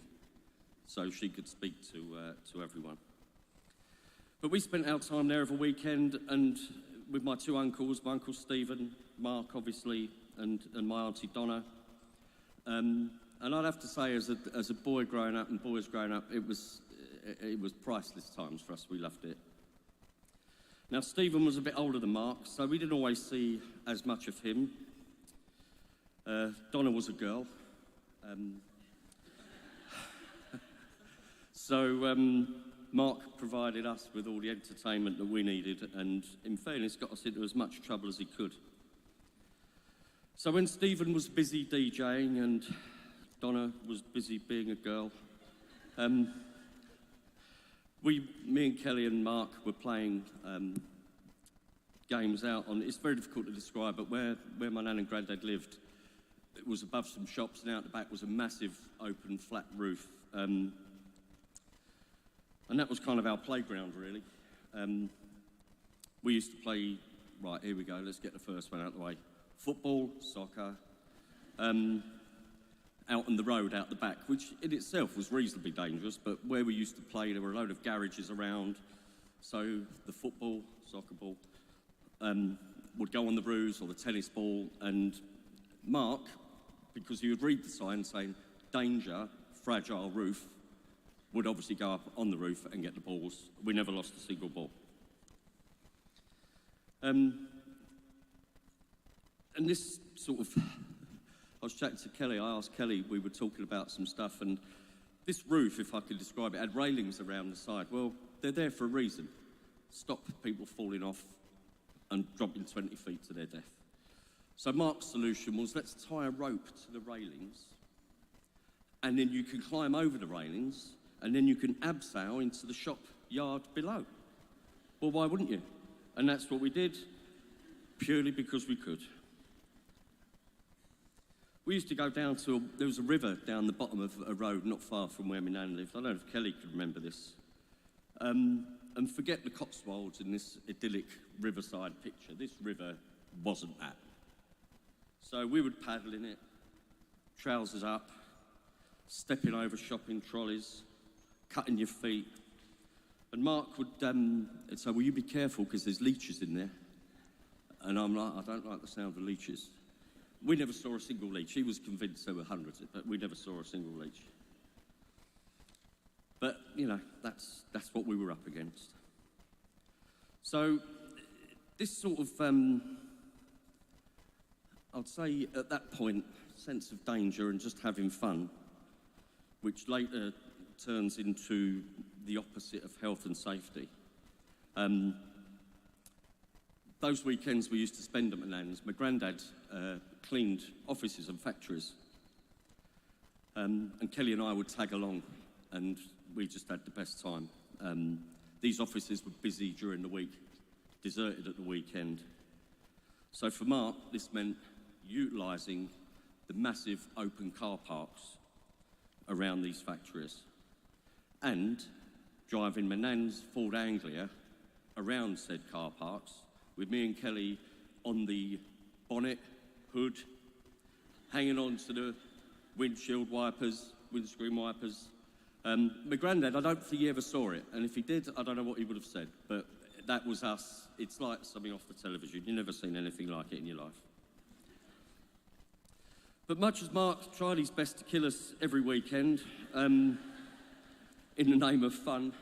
Speaker 8: so she could speak to everyone. But we spent our time there every weekend, and with my two uncles, my Uncle Stephen, Mark obviously, and my Auntie Donna. And I'd have to say, as a boy growing up and boys growing up, it was priceless times for us. We loved it. Now, Stephen was a bit older than Mark, so we didn't always see as much of him. Donna was a girl. Mark provided us with all the entertainment that we needed, and in fairness, got us into as much trouble as he could. So when Stephen was busy DJing and Donna was busy being a girl, me and Kelly and Mark were playing games out on, it's very difficult to describe, but where my nan and granddad lived, it was above some shops, and out the back was a massive open flat roof. And that was kind of our playground, really. We used to play, right, here we go, let's get the first one out of the way. Football, soccer, out on the road out the back, which in itself was reasonably dangerous, but where we used to play, there were a load of garages around, so the football, soccer ball, would go on the roofs, or the tennis ball, and Mark, because he would read the sign saying, danger, fragile roof, would obviously go up on the roof and get the balls. We never lost a single ball. And this sort of, I was chatting to Kelly, I asked Kelly, we were talking about some stuff, and this roof, if I could describe it, had railings around the side. Well, they're there for a reason. Stop people falling off and dropping 20 feet to their death. So Mark's solution was, let's tie a rope to the railings, and then you can climb over the railings, and then you can abseil into the shop yard below. Well, why wouldn't you? And that's what we did, purely because we could. We used to go down to, there was a river down the bottom of a road not far from where my nan lived. I don't know if Kelly could remember this. And forget the Cotswolds in this idyllic riverside picture. This river wasn't that. So we would paddle in it, trousers up, stepping over shopping trolleys, cutting your feet. And Mark would say, will you be careful because there's leeches in there? And I'm like, I don't like the sound of leeches. We never saw a single leech. He was convinced there were hundreds, but we never saw a single leech. But, you know, that's what we were up against. So this sort of, I'd say at that point, sense of danger and just having fun, which later turns into the opposite of health and safety, Those weekends we used to spend at my nan's, my granddad cleaned offices and factories. And Kelly and I would tag along, and we just had the best time. These offices were busy during the week, deserted at the weekend. So for Mark, this meant utilising the massive open car parks around these factories and driving my nan's Ford Anglia around said car parks with me and Kelly on the bonnet, hood, hanging on to the windscreen wipers. My granddad, I don't think he ever saw it, and if he did, I don't know what he would have said, but that was us. It's like something off the television. You've never seen anything like it in your life. But much as Mark tried his best to kill us every weekend, in the name of fun,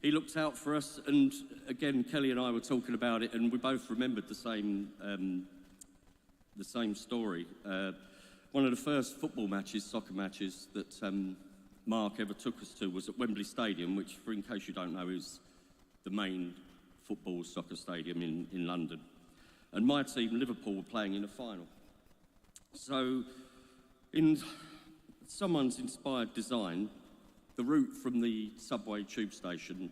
Speaker 8: he looked out for us, and again, Kelly and I were talking about it, and we both remembered the same story. One of the first football matches, soccer matches, that Mark ever took us to was at Wembley Stadium, which, for in case you don't know, is the main football soccer stadium in London. And my team, Liverpool, were playing in a final. So, in someone's inspired design, the route from the subway tube station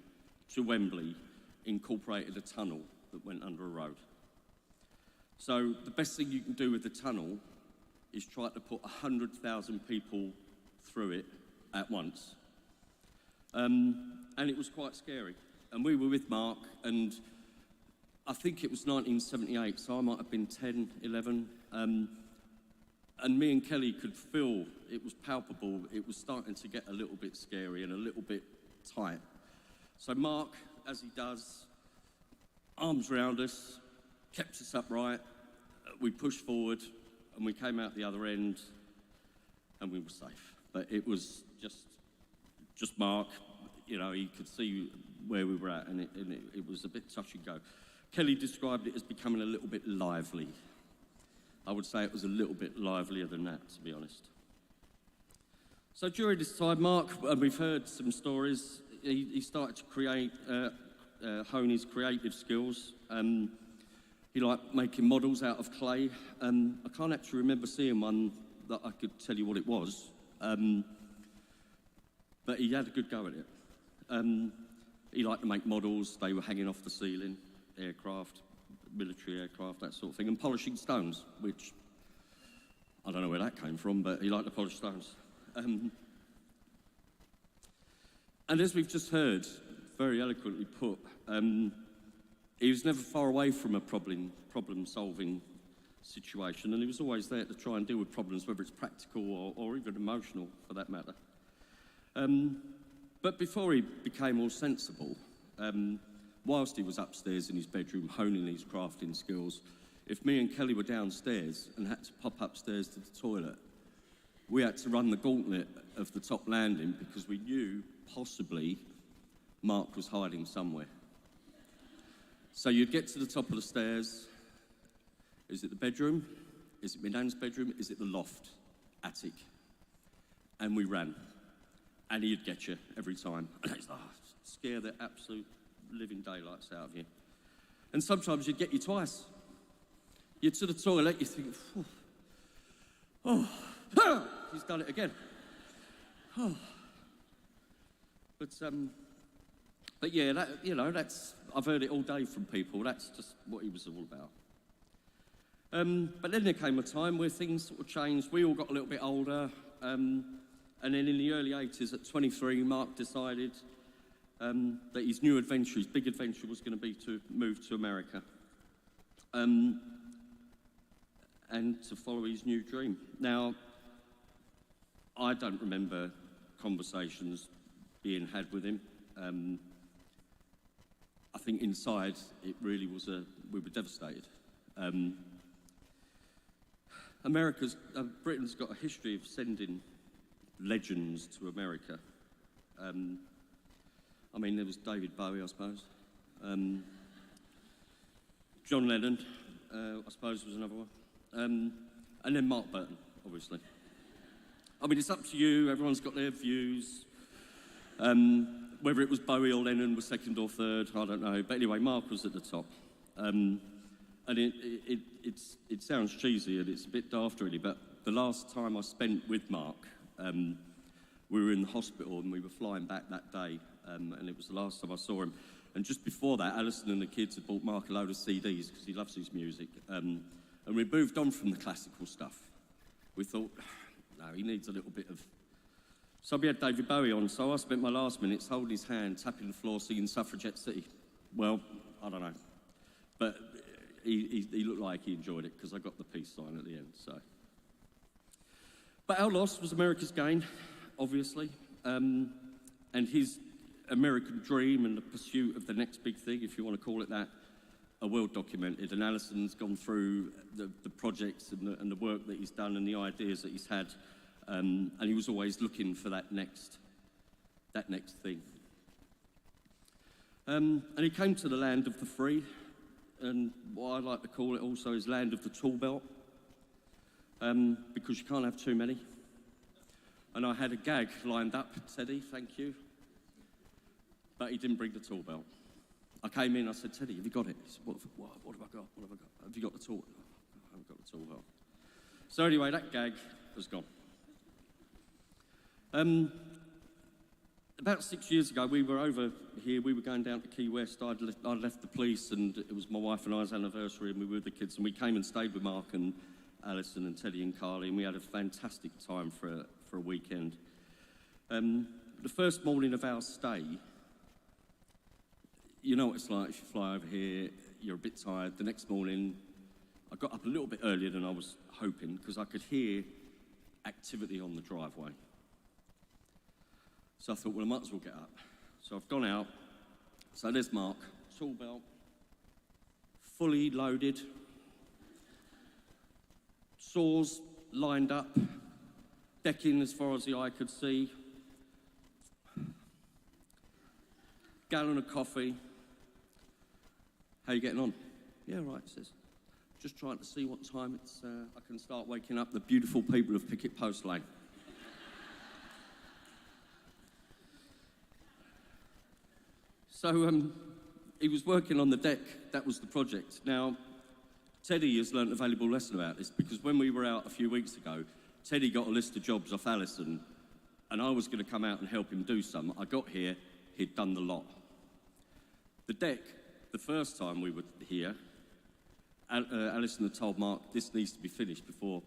Speaker 8: to Wembley incorporated a tunnel that went under a road. So the best thing you can do with the tunnel is try to put 100,000 people through it at once. And it was quite scary. And we were with Mark, and I think it was 1978, so I might have been 10, 11. And me and Kelly could feel, it was palpable, it was starting to get a little bit scary and a little bit tight. So Mark, as he does, arms round us, kept us upright, we pushed forward, and we came out the other end, and we were safe. But it was just Mark, you know, he could see where we were at, and it was a bit touch and go. Kelly described it as becoming a little bit lively. I would say it was a little bit livelier than that, to be honest. So during this time, Mark, and we've heard some stories, he started to create, hone his creative skills. He liked making models out of clay. I can't actually remember seeing one that I could tell you what it was, but he had a good go at it. He liked to make models. They were hanging off the ceiling, aircraft, military aircraft, that sort of thing, and polishing stones, which I don't know where that came from, but he liked to polish stones. And as we've just heard, very eloquently put, he was never far away from a problem-solving situation, and he was always there to try and deal with problems, whether it's practical or even emotional, for that matter. But before he became more sensible, whilst he was upstairs in his bedroom honing his crafting skills, if me and Kelly were downstairs and had to pop upstairs to the toilet, we had to run the gauntlet of the top landing because we knew possibly Mark was hiding somewhere. So you'd get to the top of the stairs. Is it the bedroom? Is it my nan's bedroom? Is it the loft, attic? And we ran. And he'd get you every time. And it's scare the absolute living daylights out of you. And sometimes you'd get you twice. You're to the toilet, you think, he's done it again. But yeah, that's, I've heard it all day from people. That's just what he was all about. But then there came a time where things sort of changed. We all got a little bit older. And then in the early 80s, at 23, Mark decided that his new adventure, his big adventure, was going to be to move to America and to follow his new dream. Now, I don't remember conversations being had with him. I think inside it really was we were devastated. Britain's got a history of sending legends to America. I mean, there was David Bowie, I suppose. John Lennon, I suppose, was another one. And then Mark Burton, obviously. I mean, it's up to you. Everyone's got their views. Whether it was Bowie or Lennon was second or third, I don't know. But anyway, Mark was at the top. And it sounds cheesy and it's a bit daft really, but the last time I spent with Mark, we were in the hospital and we were flying back that day, and it was the last time I saw him. And just before that, Alison and the kids had bought Mark a load of CDs because he loves his music. And we moved on from the classical stuff. We thought, no, he needs a little bit of... So we had David Bowie on, so I spent my last minutes holding his hand, tapping the floor, singing Suffragette City. Well, I don't know. But he looked like he enjoyed it because I got the peace sign at the end, so... But our loss was America's gain, obviously. And his American dream and the pursuit of the next big thing, if you want to call it that, are well documented. And Alison's gone through the projects and the work that he's done and the ideas that he's had. And he was always looking for that next thing. And he came to the land of the free, and what I like to call it also is land of the tool belt, because you can't have too many. And I had a gag lined up, Teddy, thank you. But he didn't bring the tool belt. I came in, I said, Teddy, have you got it? He said, what have I got? What have I got? Have you got the tool? I haven't got the tool belt. So anyway, that gag was gone. About 6 years ago, we were over here, we were going down to Key West. I'd left the police, and it was my wife and I's anniversary, and we were with the kids, and we came and stayed with Mark and Alison and Teddy and Carly, and we had a fantastic time for a weekend. The first morning of our stay, you know what it's like if you fly over here, you're a bit tired. The next morning, I got up a little bit earlier than I was hoping, because I could hear activity on the driveway. So I thought, well, I might as well get up. So I've gone out. So there's Mark, tool belt, fully loaded, saws lined up, decking as far as the eye could see, gallon of coffee. How you getting on? Yeah, right, he says. Just trying to see what time I can start waking up the beautiful people of Picket Post Lane. So he was working on the deck. That was the project. Now, Teddy has learnt a valuable lesson about this, because when we were out a few weeks ago, Teddy got a list of jobs off Alison, and I was going to come out and help him do some. I got here, he'd done the lot. The deck, the first time we were here, Alison had told Mark, this needs to be finished before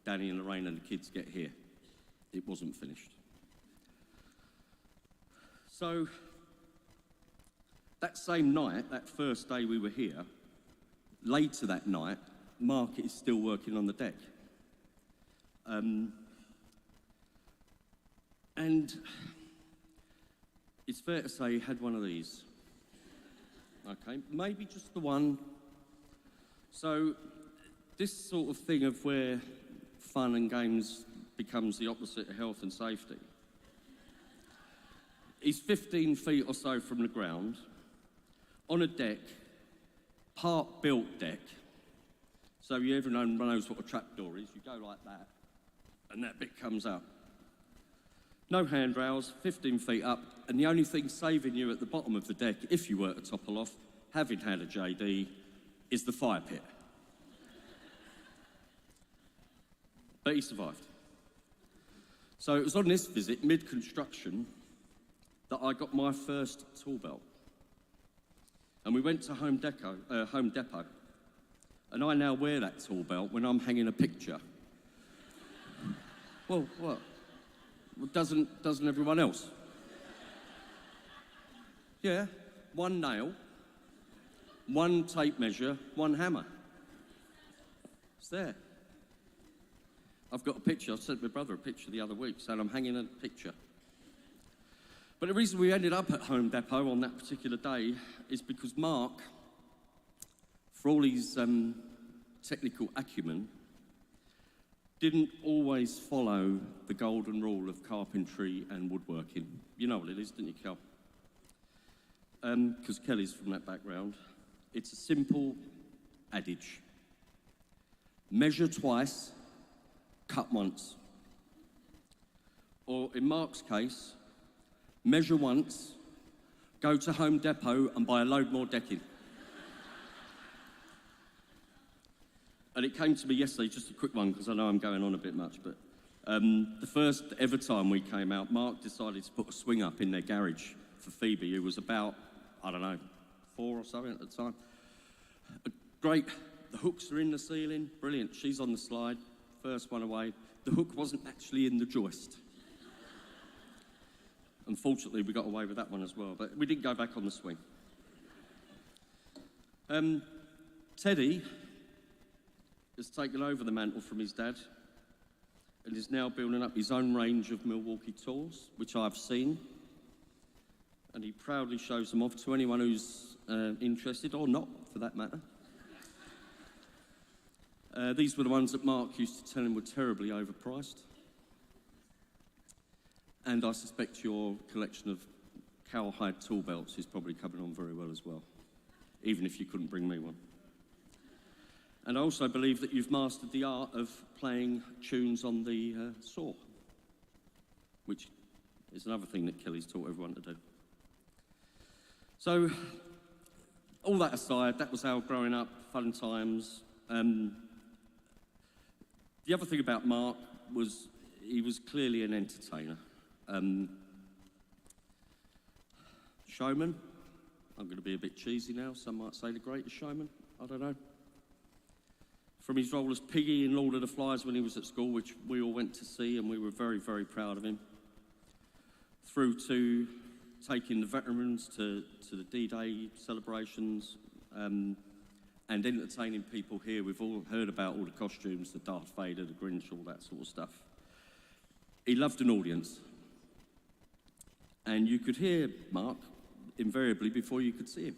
Speaker 8: Danny and Lorraine and the kids get here. It wasn't finished. So, that same night, that first day we were here, later that night, Mark is still working on the deck. And it's fair to say he had one of these. Okay, maybe just the one. So this sort of thing of where fun and games becomes the opposite of health and safety. He's 15 feet or so from the ground, on a deck, part-built deck. So everyone knows what a trapdoor is. You go like that, and that bit comes up. No handrails, 15 feet up, and the only thing saving you at the bottom of the deck, if you were to topple off, having had a JD, is the fire pit. But he survived. So it was on this visit, mid-construction, that I got my first tool belt. And we went to Home Depot, and I now wear that tool belt when I'm hanging a picture. Well, what? Well, doesn't everyone else? Yeah, one nail, one tape measure, one hammer. It's there. I've got a picture. I sent my brother a picture the other week, saying I'm hanging a picture. But the reason we ended up at Home Depot on that particular day is because Mark, for all his technical acumen, didn't always follow the golden rule of carpentry and woodworking. You know what it is, didn't you, Kel? Because Kelly's from that background. It's a simple adage. Measure twice, cut once. Or in Mark's case, measure once, Go to Home Depot and buy a load more decking. And it came to me yesterday, just a quick one, because I know I'm going on a bit much, but the first ever time we came out, Mark decided to put a swing up in their garage for Phoebe, who was about, I don't know, 4 or something at the time. Great, the hooks are in the ceiling, brilliant. She's on the slide, first one away. The hook wasn't actually in the joist. Unfortunately, we got away with that one as well, but we didn't go back on the swing. Teddy has taken over the mantle from his dad and is now building up his own range of Milwaukee tools, which I've seen. And he proudly shows them off to anyone who's interested, or not, for that matter. These were the ones that Mark used to tell him were terribly overpriced. And I suspect your collection of cowhide tool belts is probably coming on very well as well, even if you couldn't bring me one. And I also believe that you've mastered the art of playing tunes on the saw, which is another thing that Kelly's taught everyone to do. So, all that aside, that was our growing up, fun times. The other thing about Mark was he was clearly an entertainer. Showman. I'm going to be a bit cheesy now. Some might say the greatest showman. I don't know. From his role as Piggy in Lord of the Flies when he was at school, which we all went to see, and we were very, very proud of him, through to taking the veterans to the D-Day celebrations, and entertaining people here. We've all heard about all the costumes, the Darth Vader, the Grinch, all that sort of stuff. He loved an audience. And you could hear Mark invariably before you could see him.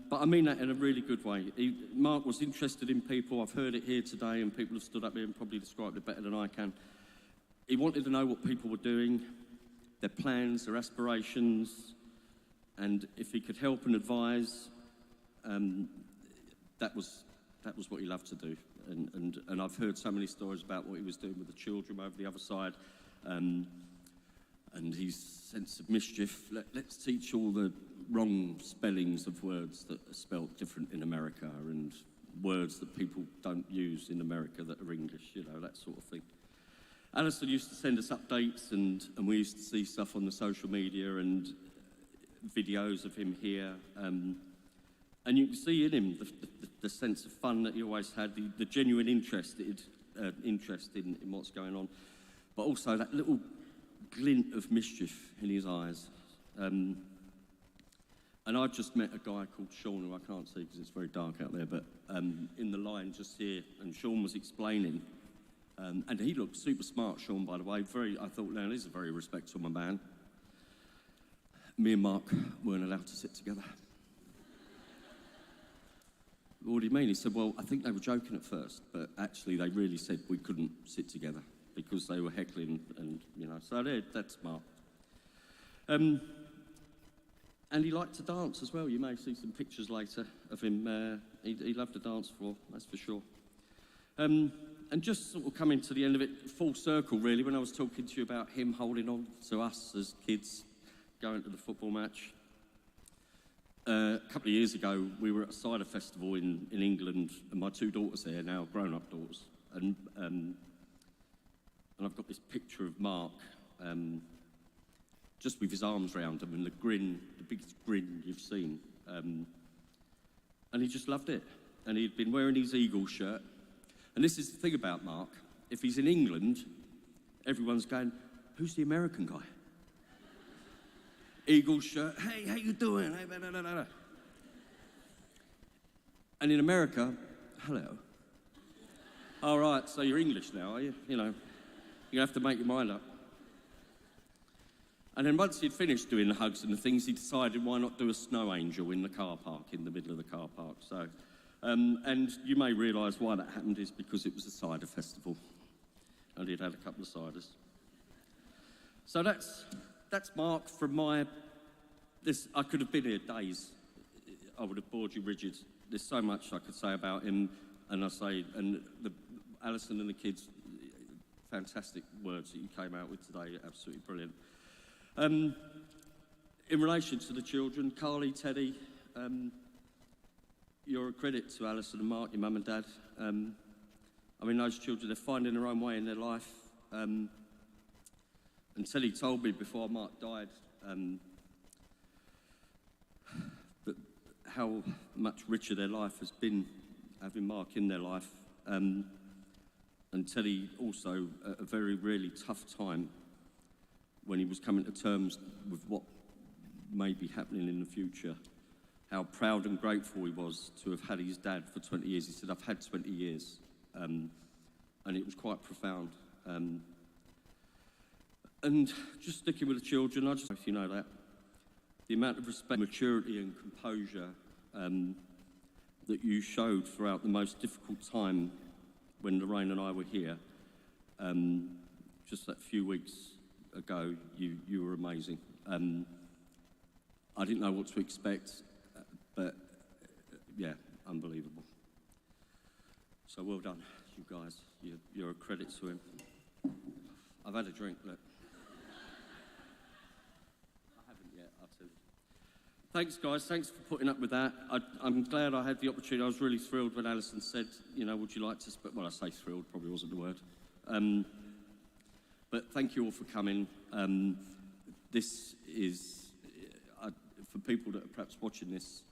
Speaker 8: But I mean that in a really good way. Mark was interested in people. I've heard it here today, and people have stood up here and probably described it better than I can. He wanted to know what people were doing, their plans, their aspirations, and if he could help and advise, that was what he loved to do. And I've heard so many stories about what he was doing with the children over the other side, and his sense of mischief. Let's teach all the wrong spellings of words that are spelt different in America, and words that people don't use in America that are English, that sort of thing. Alison used to send us updates, and we used to see stuff on the social media and videos of him here. And you can see in him the sense of fun that he always had, the genuine interest in what's going on, but also that little glint of mischief in his eyes. And I just met a guy called Sean, who I can't see because it's very dark out there, but in the line just here, and Sean was explaining, and he looked super smart, Sean, by the way. I thought, now, he's a very respectable man. Me and Mark weren't allowed to sit together. What do you mean? He said, well, I think they were joking at first, but actually they really said we couldn't sit together because they were heckling, and, so that's Mark. And he liked to dance as well. You may see some pictures later of him. He loved the dance floor, that's for sure. And just sort of coming to the end of it, full circle really, when I was talking to you about him holding on to us as kids going to the football match. A couple of years ago, we were at a cider festival in England, and my 2 daughters there, now grown-up daughters. And I've got this picture of Mark, just with his arms round him and the grin, the biggest grin you've seen. And he just loved it. And he'd been wearing his Eagles shirt. And this is the thing about Mark. If he's in England, everyone's going, who's the American guy? Eagles shirt, hey, how you doing? Hey, blah, blah, blah, blah. And in America, hello. All right, so you're English now, are you? You have to make your mind up. And then once he'd finished doing the hugs and the things, he decided why not do a snow angel in the car park, in the middle of the car park. So, and you may realise why that happened is because it was a cider festival, and he'd had a couple of ciders. So that's Mark from I could have been here days. I would have bored you rigid. There's so much I could say about him, and Alison and the kids, fantastic words that you came out with today, absolutely brilliant. In relation to the children, Carly, Teddy, you're a credit to Alison and Mark, your mum and dad. I mean, those children, they're finding their own way in their life. And Teddy told me before Mark died that how much richer their life has been having Mark in their life. And Teddy also, at a very, really tough time when he was coming to terms with what may be happening in the future, how proud and grateful he was to have had his dad for 20 years. He said, I've had 20 years. And it was quite profound. And just sticking with the children, I just, if you know that, the amount of respect, maturity and composure that you showed throughout the most difficult time when Lorraine and I were here, just that few weeks ago, you were amazing. I didn't know what to expect, but yeah, unbelievable. So well done, you guys. You're a credit to him. I've had a drink, look. I haven't yet, I'll tell you. Thanks, guys. Thanks for putting up with that. I'm glad I had the opportunity. I was really thrilled when Alison said, you know, would you like to... Well, I say thrilled, probably wasn't the word. But thank you all for coming. This is... for people that are perhaps watching this,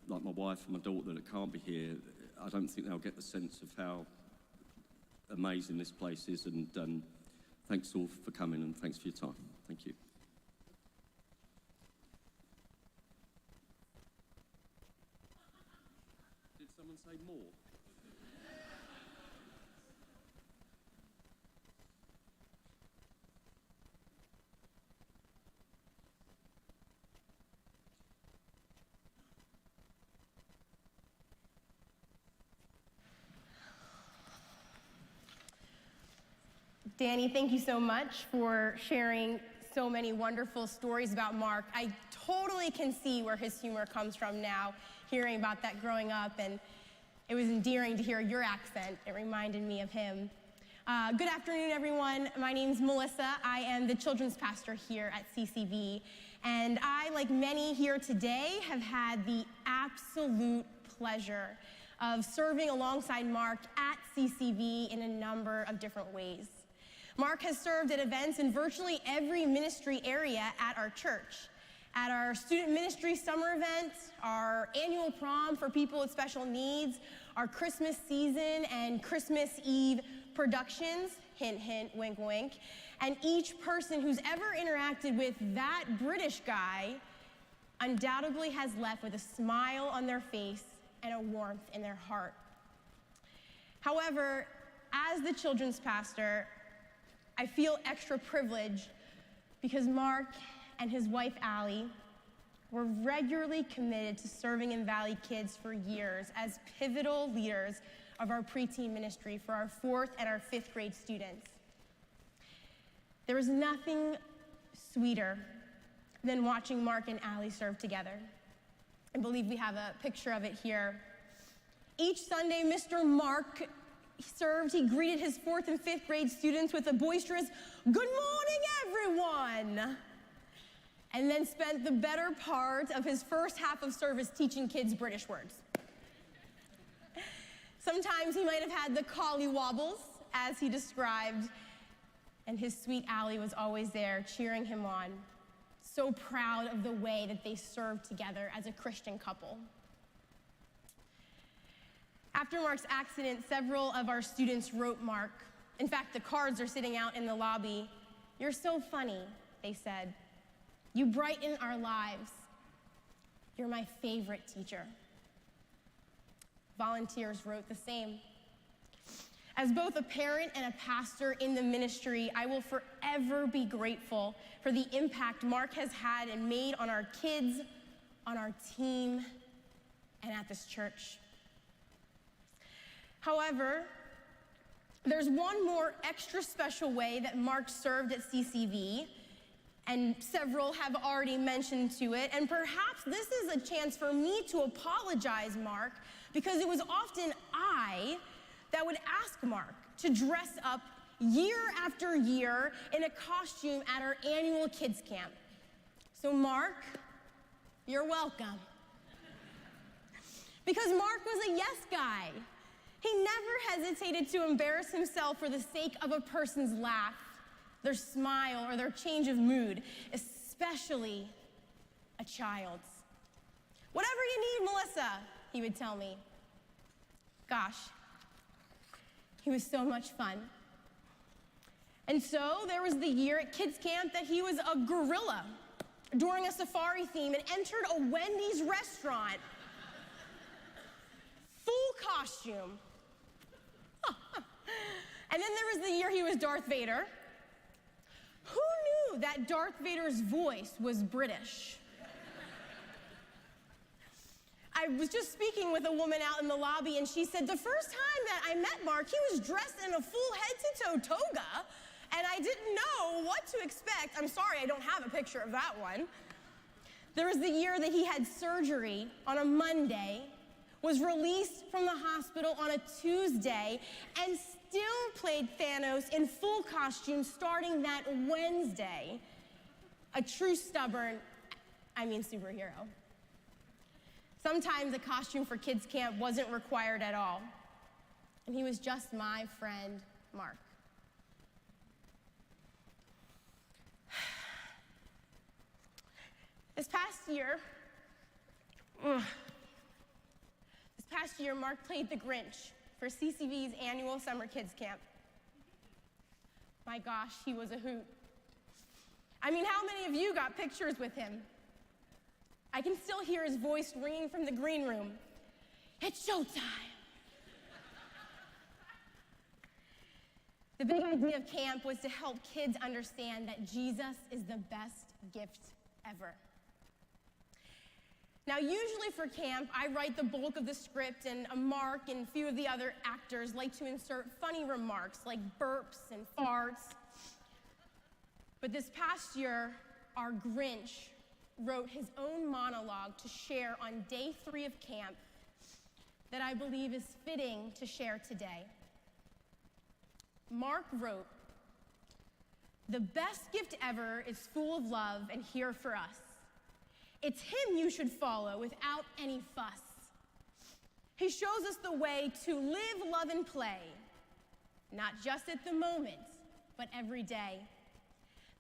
Speaker 8: like my wife and my daughter that can't be here, I don't think they'll get the sense of how amazing this place is. And thanks all for coming and thanks for your time. Thank you. Did someone say more?
Speaker 9: Danny, thank you so much for sharing so many wonderful stories about Mark. I totally can see where his humor comes from now, hearing about that growing up, and it was endearing to hear your accent. It reminded me of him. Good afternoon, everyone. My name's Melissa. I am the children's pastor here at CCV, and I, like many here today, have had the absolute pleasure of serving alongside Mark at CCV in a number of different ways. Mark has served at events in virtually every ministry area at our church. At our student ministry summer event, our annual prom for people with special needs, our Christmas season and Christmas Eve productions, hint, hint, wink, wink, and each person who's ever interacted with that British guy undoubtedly has left with a smile on their face and a warmth in their heart. However, as the children's pastor, I feel extra privileged because Mark and his wife, Allie, were regularly committed to serving in Valley Kids for years as pivotal leaders of our preteen ministry for our 4th and our 5th grade students. There was nothing sweeter than watching Mark and Allie serve together. I believe we have a picture of it here. Each Sunday, Mr. Mark served, he greeted his 4th and 5th grade students with a boisterous, "Good morning, everyone!" and then spent the better part of his first half of service teaching kids British words. Sometimes he might have had the collie wobbles, as he described, and his sweet Allie was always there cheering him on, so proud of the way that they served together as a Christian couple. After Mark's accident, several of our students wrote Mark. In fact, the cards are sitting out in the lobby. "You're so funny," they said. "You brighten our lives. You're my favorite teacher." Volunteers wrote the same. As both a parent and a pastor in the ministry, I will forever be grateful for the impact Mark has had and made on our kids, on our team, and at this church. However, there's one more extra special way that Mark served at CCV, and several have already mentioned to it, and perhaps this is a chance for me to apologize, Mark, because it was often I that would ask Mark to dress up year after year in a costume at our annual kids camp. So Mark, you're welcome. Because Mark was a yes guy. He never hesitated to embarrass himself for the sake of a person's laugh, their smile, or their change of mood, especially a child's. Whatever you need, Melissa, he would tell me. Gosh, he was so much fun. And so there was the year at kids camp that he was a gorilla during a safari theme and entered a Wendy's restaurant, full costume. And then there was the year he was Darth Vader. Who knew that Darth Vader's voice was British? I was just speaking with a woman out in the lobby, and she said the first time that I met Mark, he was dressed in a full head-to-toe toga, and I didn't know what to expect. I'm sorry, I don't have a picture of that one. There was the year that he had surgery on a Monday, was released from the hospital on a Tuesday, and still played Thanos in full costume starting that Wednesday. A true superhero. Sometimes a costume for kids camp wasn't required at all. And he was just my friend, Mark. This past year, Mark played the Grinch for CCV's annual summer kids camp. My gosh, he was a hoot. I mean, how many of you got pictures with him? I can still hear his voice ringing from the green room. It's showtime. The big idea of camp was to help kids understand that Jesus is the best gift ever. Now, usually for camp, I write the bulk of the script, and Mark and a few of the other actors like to insert funny remarks like burps and farts. But this past year, our Grinch wrote his own monologue to share on day 3 of camp that I believe is fitting to share today. Mark wrote, "The best gift ever is full of love and here for us. It's him you should follow without any fuss. He shows us the way to live, love, and play, not just at the moment, but every day.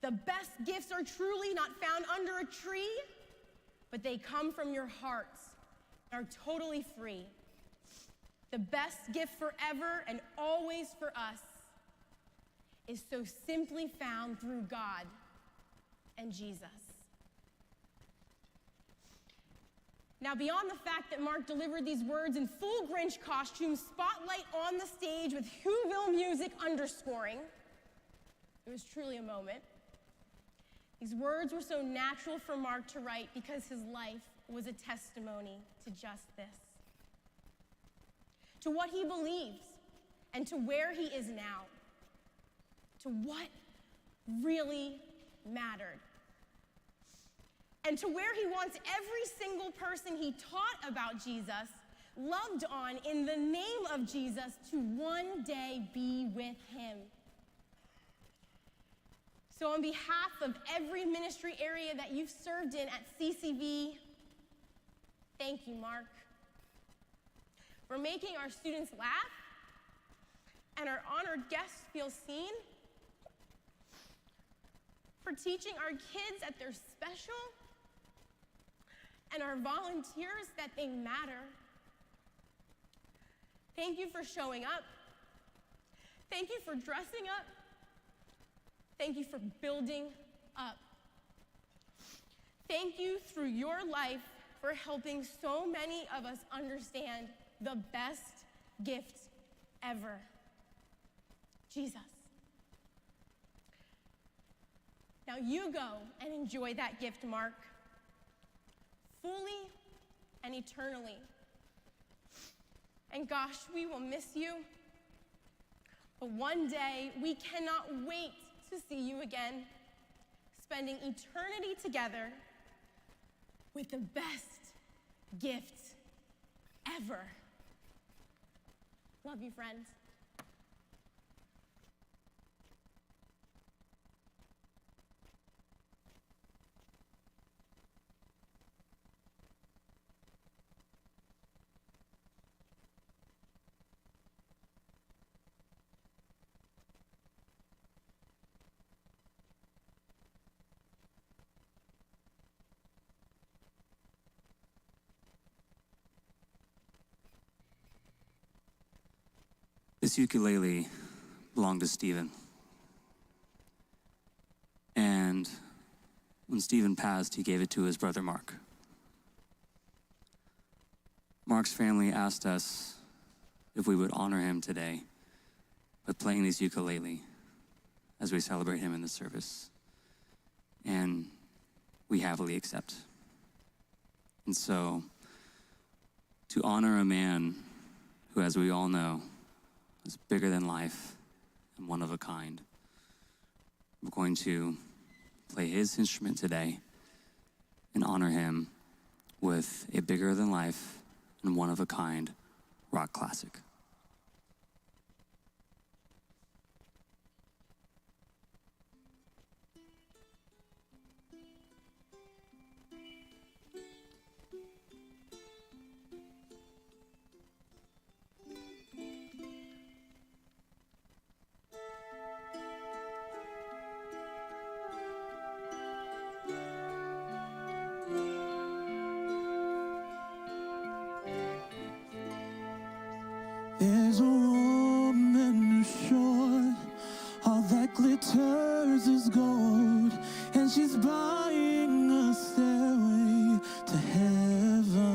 Speaker 9: The best gifts are truly not found under a tree, but they come from your hearts and are totally free. The best gift forever and always for us is so simply found through God and Jesus." Now, beyond the fact that Mark delivered these words in full Grinch costume, spotlight on the stage with Whoville music underscoring, it was truly a moment. These words were so natural for Mark to write because his life was a testimony to just this. To what he believes and to where he is now. To what really mattered. And to where he wants every single person he taught about Jesus, loved on in the name of Jesus, to one day be with him. So on behalf of every ministry area that you've served in at CCV, thank you, Mark, for making our students laugh and our honored guests feel seen, for teaching our kids that they're special, and our volunteers that they matter. Thank you for showing up. Thank you for dressing up. Thank you for building up. Thank you through your life for helping so many of us understand the best gift ever, Jesus. Now you go and enjoy that gift, Mark, fully and eternally. And gosh, we will miss you, but one day we cannot wait to see you again, spending eternity together with the best gift ever. Love you, friends.
Speaker 10: This ukulele belonged to Stephen. And when Stephen passed, he gave it to his brother Mark. Mark's family asked us if we would honor him today by playing this ukulele as we celebrate him in the service. And we happily accept. And so, to honor a man who, as we all know, is bigger than life and one of a kind, we're going to play his instrument today and honor him with a bigger than life and one of a kind rock classic.
Speaker 2: There's a woman ashore, all that glitters is gold, and she's buying a stairway to heaven.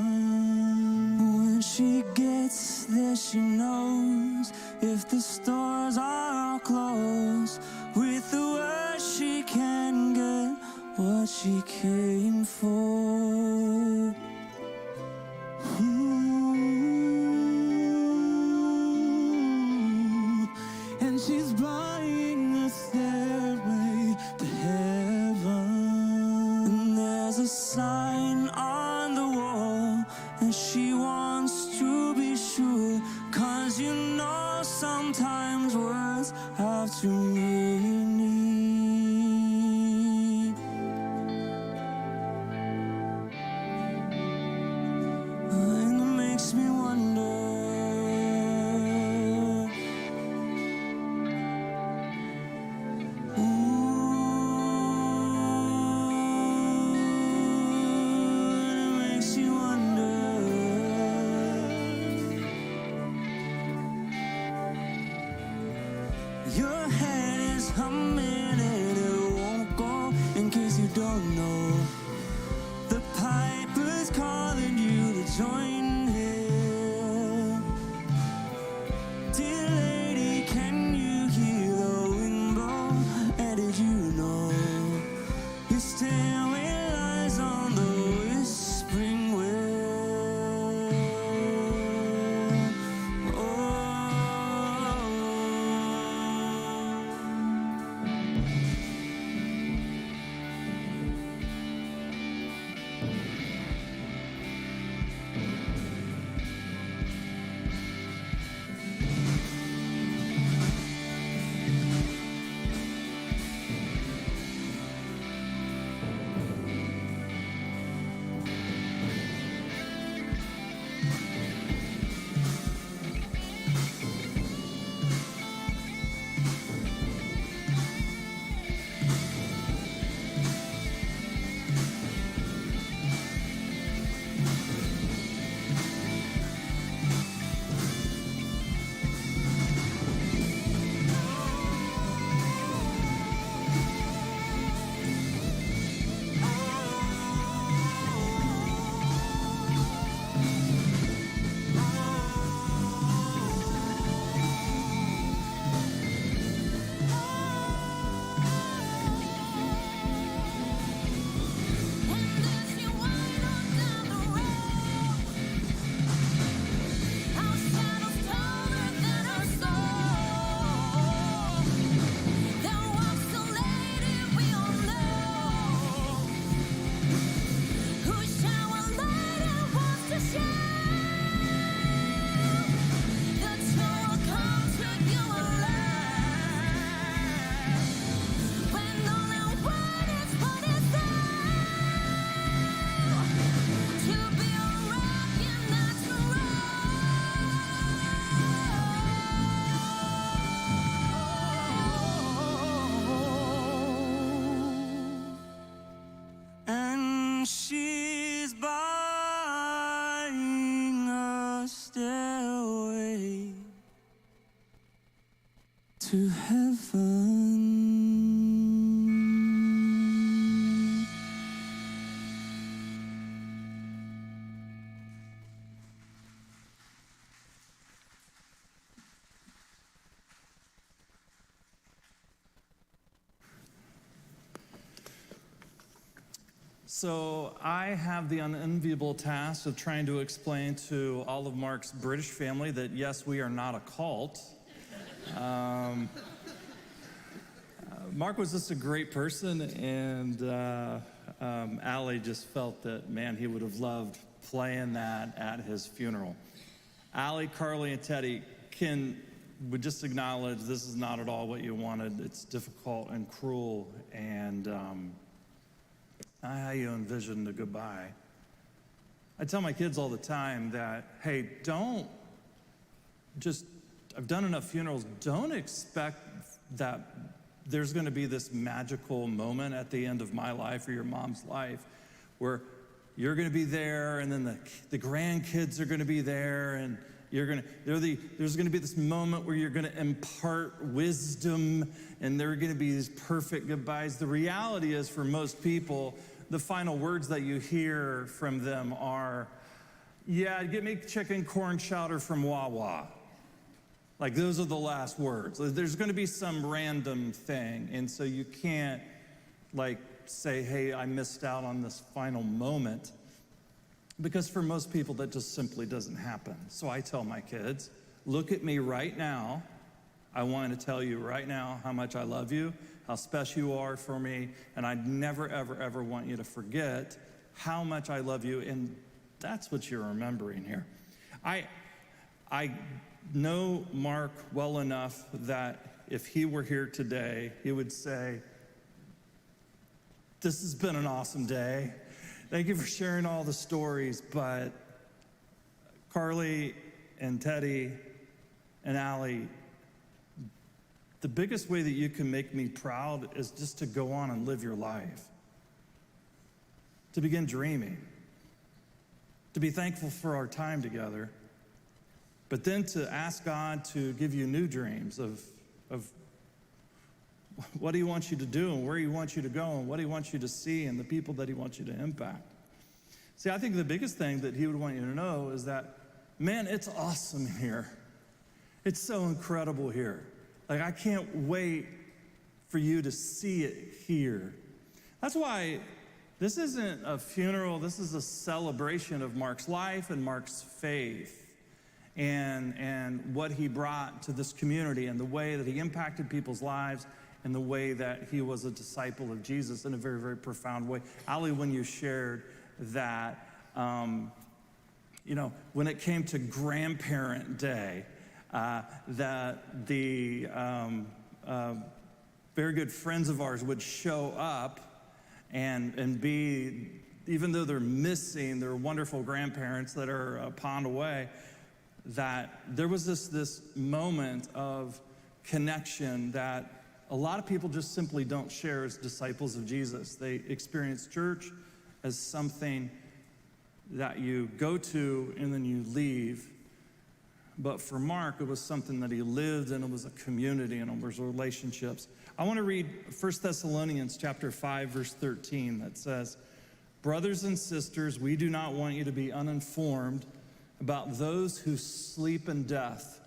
Speaker 3: When she gets there, she knows if the stores are all closed, with the words she can get what she came for.
Speaker 2: And she's buying a stairway to heaven.
Speaker 3: And there's a sign on the wall, and she wants to be sure, 'cause you know sometimes words have to mean. And it makes me wonder, your head is humming and it won't go. In case you don't know, the piper's calling you to join him. Dear lady, can you hear the wind blow? And did you know your stairway lies on the whispering wind? Oh. to heaven.
Speaker 11: So I have the unenviable task of trying to explain to all of Mark's British family that yes, we are not a cult. Mark was just a great person, and Allie just felt that, man, he would have loved playing that at his funeral. Allie, Carly, and Teddy would just acknowledge this is not at all what you wanted. It's difficult and cruel, and not how you envisioned the goodbye. I tell my kids all the time that, hey, I've done enough funerals, don't expect that there's gonna be this magical moment at the end of my life or your mom's life where you're gonna be there, and then the grandkids are gonna be there, and there's gonna be this moment where you're gonna impart wisdom, and there are gonna be these perfect goodbyes. The reality is, for most people, the final words that you hear from them are, yeah, get me chicken corn chowder from Wawa. Like, those are the last words. There's gonna be some random thing, and so you can't say, hey, I missed out on this final moment, because for most people that just simply doesn't happen. So I tell my kids, look at me right now. I want to tell you right now how much I love you, how special you are for me, and I never, ever, ever want you to forget how much I love you, and that's what you're remembering here. I know Mark well enough that if he were here today, he would say, this has been an awesome day. Thank you for sharing all the stories, but Carly and Teddy and Allie, the biggest way that you can make me proud is just to go on and live your life, to begin dreaming, to be thankful for our time together, but then to ask God to give you new dreams of what he wants you to do and where he wants you to go and what he wants you to see and the people that he wants you to impact. See, I think the biggest thing that he would want you to know is that, man, it's awesome here. It's so incredible here. I can't wait for you to see it here. That's why this isn't a funeral, this is a celebration of Mark's life and Mark's faith and what he brought to this community and the way that he impacted people's lives and the way that he was a disciple of Jesus in a very, very profound way. Ali, when you shared that, when it came to Grandparent Day, that the very good friends of ours would show up and be, even though they're missing their wonderful grandparents that are a pond away, that there was this moment of connection that a lot of people just simply don't share as disciples of Jesus. They experience church as something that you go to and then you leave. But for Mark, it was something that he lived, and it was a community, and it was relationships. I want to read 1 Thessalonians chapter 5, verse 13, that says, brothers and sisters, we do not want you to be uninformed about those who sleep in death,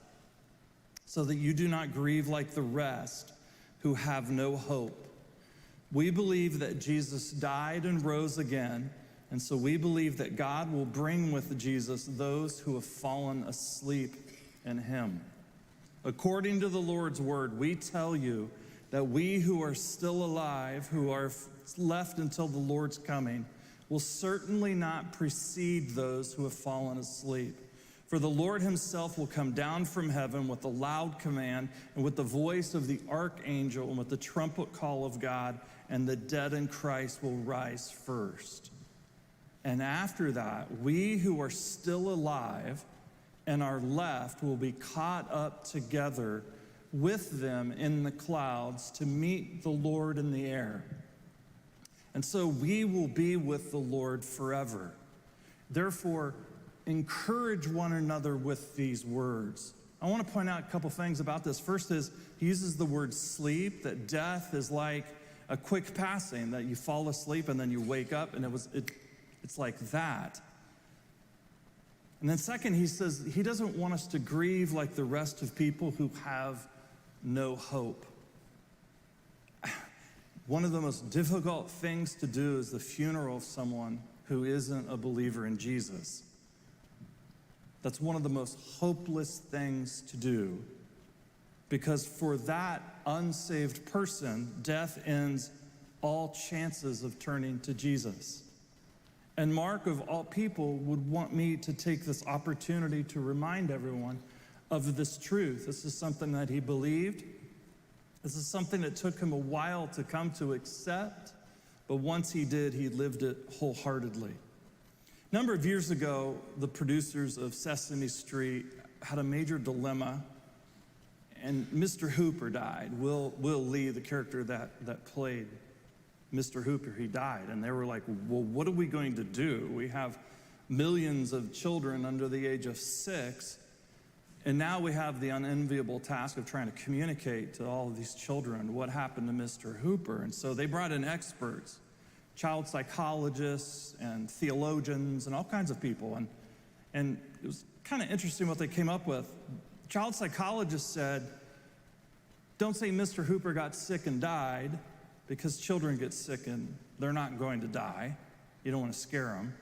Speaker 11: so that you do not grieve like the rest who have no hope. We believe that Jesus died and rose again, and so we believe that God will bring with Jesus those who have fallen asleep in him. According to the Lord's word, we tell you that we who are still alive, who are left until the Lord's coming, will certainly not precede those who have fallen asleep. For the Lord himself will come down from heaven with a loud command and with the voice of the archangel and with the trumpet call of God, and the dead in Christ will rise first. And after that, we who are still alive and are left will be caught up together with them in the clouds to meet the Lord in the air. And so we will be with the Lord forever. Therefore, encourage one another with these words. I I want to point out a couple things about this. First is he uses the word sleep, that death is like a quick passing, that you fall asleep and then you wake up, and it's like that. And then second, he says he doesn't want us to grieve like the rest of people who have no hope. One of the most difficult things to do is the funeral of someone who isn't a believer in Jesus. That's one of the most hopeless things to do, because for that unsaved person, death ends all chances of turning to Jesus. And Mark, of all people, would want me to take this opportunity to remind everyone of this truth. This is something that he believed. This is something that took him a while to come to accept, but once he did, he lived it wholeheartedly. A number of years ago, the producers of Sesame Street had a major dilemma, and Mr. Hooper died. Will Lee, the character that played Mr. Hooper, he died. And they were like, well, what are we going to do? We have millions of children under the age of 6, and now we have the unenviable task of trying to communicate to all of these children what happened to Mr. Hooper. And so they brought in experts, child psychologists and theologians and all kinds of people. And it was kind of interesting what they came up with. Child psychologists said, don't say Mr. Hooper got sick and died, because children get sick and they're not going to die. You don't want to scare them.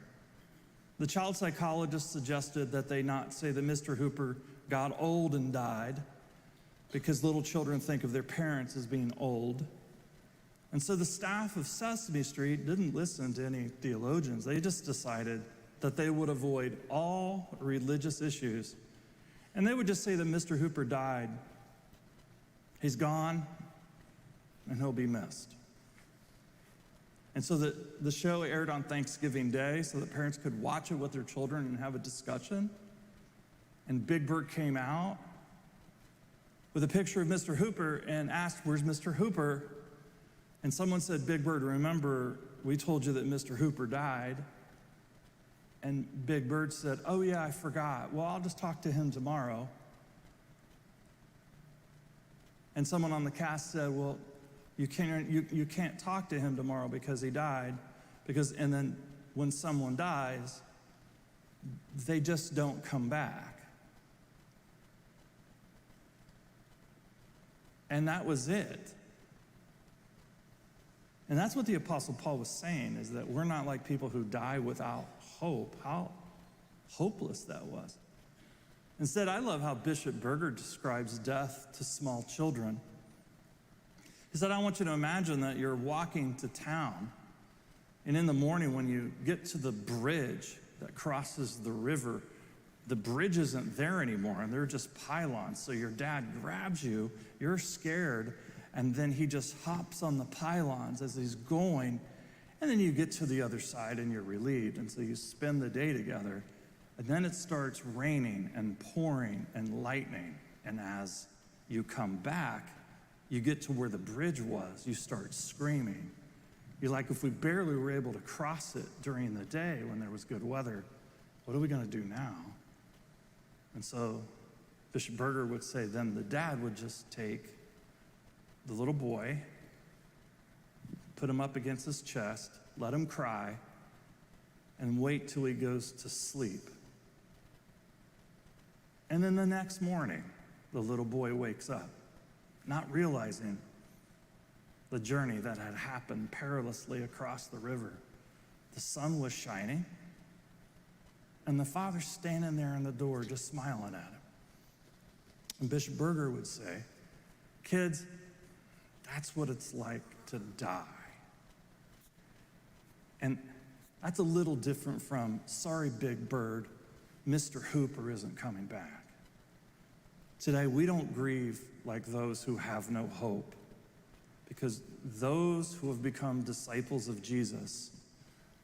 Speaker 11: The child psychologists suggested that they not say that Mr. Hooper got old and died, because little children think of their parents as being old. And so the staff of Sesame Street didn't listen to any theologians. They just decided that they would avoid all religious issues. And they would just say that Mr. Hooper died. He's gone, and he'll be missed. And so the show aired on Thanksgiving Day so that parents could watch it with their children and have a discussion. And Big Bird came out with a picture of Mr. Hooper and asked, where's Mr. Hooper? And someone said, Big Bird, remember, we told you that Mr. Hooper died. And Big Bird said, oh yeah, I forgot. Well, I'll just talk to him tomorrow. And someone on the cast said, well, you can't talk to him tomorrow because he died. And then when someone dies, they just don't come back. And that was it. And that's what the Apostle Paul was saying, is that we're not like people who die without hope. How hopeless that was. Instead, I love how Bishop Berger describes death to small children. He said, I want you to imagine that you're walking to town, and in the morning when you get to the bridge that crosses the river, the bridge isn't there anymore, and they're just pylons. So your dad grabs you, you're scared, and then he just hops on the pylons as he's going, and then you get to the other side and you're relieved. And so you spend the day together, and then it starts raining and pouring and lightning. And as you come back, you get to where the bridge was, you start screaming. You're like, if we barely were able to cross it during the day when there was good weather, what are we going to do now? And so Bishop Berger would say, then the dad would just take the little boy, put him up against his chest, let him cry, and wait till he goes to sleep. And then the next morning, the little boy wakes up, not realizing the journey that had happened perilously across the river. The sun was shining, and the father's standing there in the door just smiling at him. And Bishop Berger would say, kids, that's what it's like to die. And that's a little different from, sorry, Big Bird, Mr. Hooper isn't coming back. Today, we don't grieve like those who have no hope, because those who have become disciples of Jesus,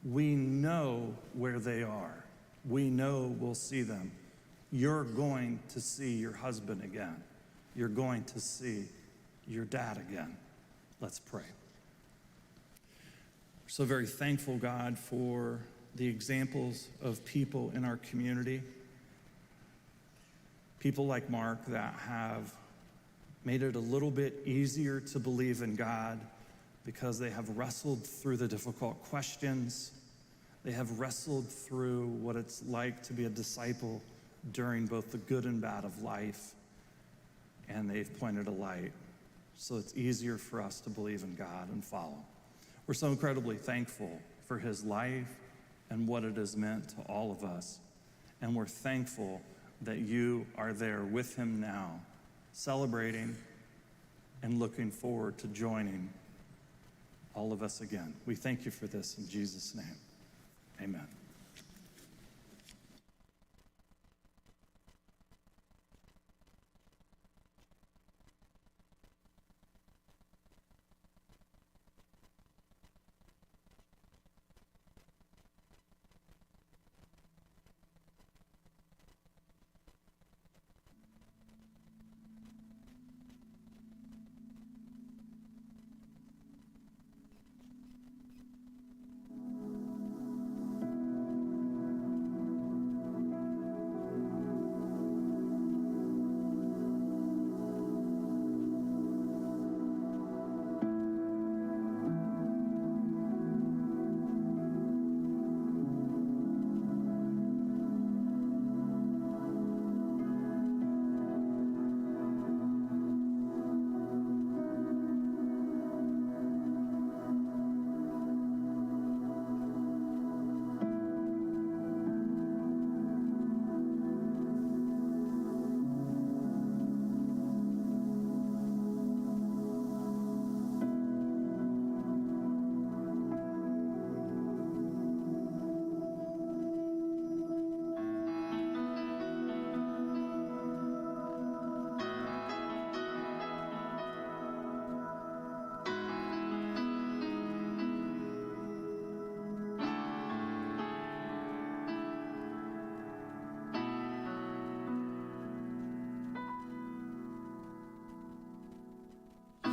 Speaker 11: we know where they are. We know we'll see them. You're going to see your husband again. You're going to see your dad again. Let's pray. We're so very thankful, God, for the examples of people in our community people like Mark that have made it a little bit easier to believe in God because they have wrestled through the difficult questions. They have wrestled through what it's like to be a disciple during both the good and bad of life, and they've pointed a light. So it's easier for us to believe in God and follow. We're so incredibly thankful for his life and what it has meant to all of us. And we're thankful that you are there with him now, celebrating and looking forward to joining all of us again. We thank you for this in Jesus' name. Amen.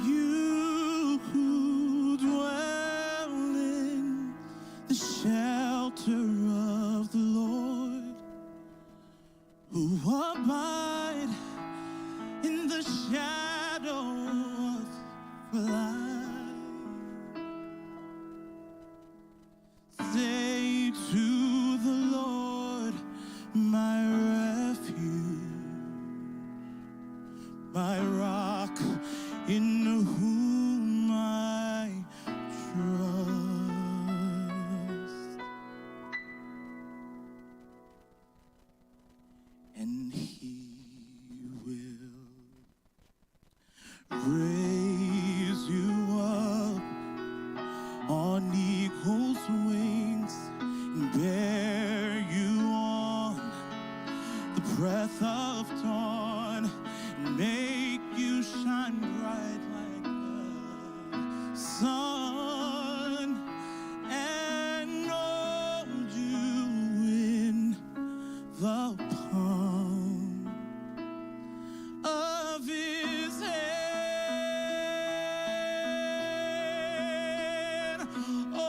Speaker 2: You who dwell in the shelter of the Lord, who abide in the shadow of the light, say to the Lord, my refuge, my rock, in whom I trust, and he will raise you up on eagle's wings and bear you on the breath of dawn and make you shine bright like the sun and hold you in the palm of his hand. Oh,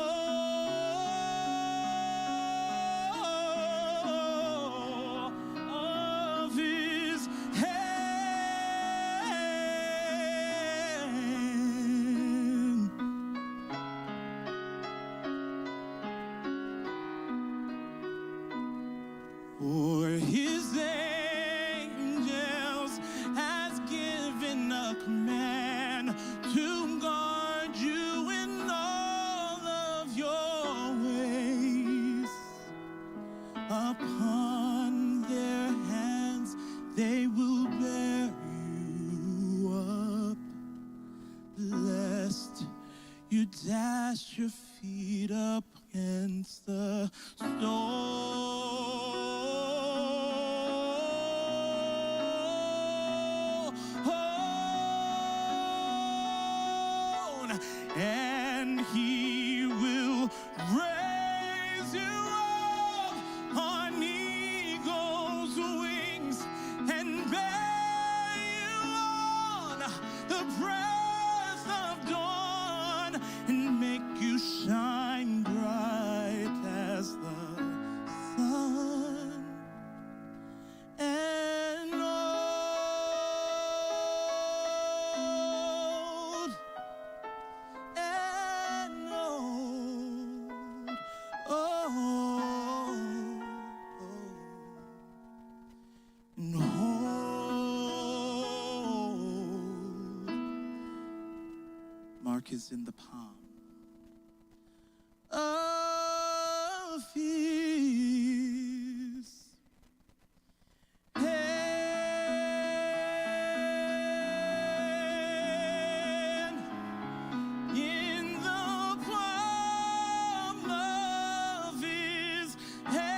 Speaker 2: of his hand. For his angels has given a command to guard you in all of your ways. Upon their hands they will bear you up, lest you dash your feet up against the stone. And he will raise you up on eagle's wings and bear you on the breath of dawn and make you shine bright as the sun and all Mark is in the palm of his hand. In the palm of his hand.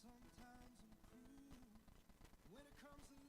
Speaker 3: Sometimes I'm cruel when it comes to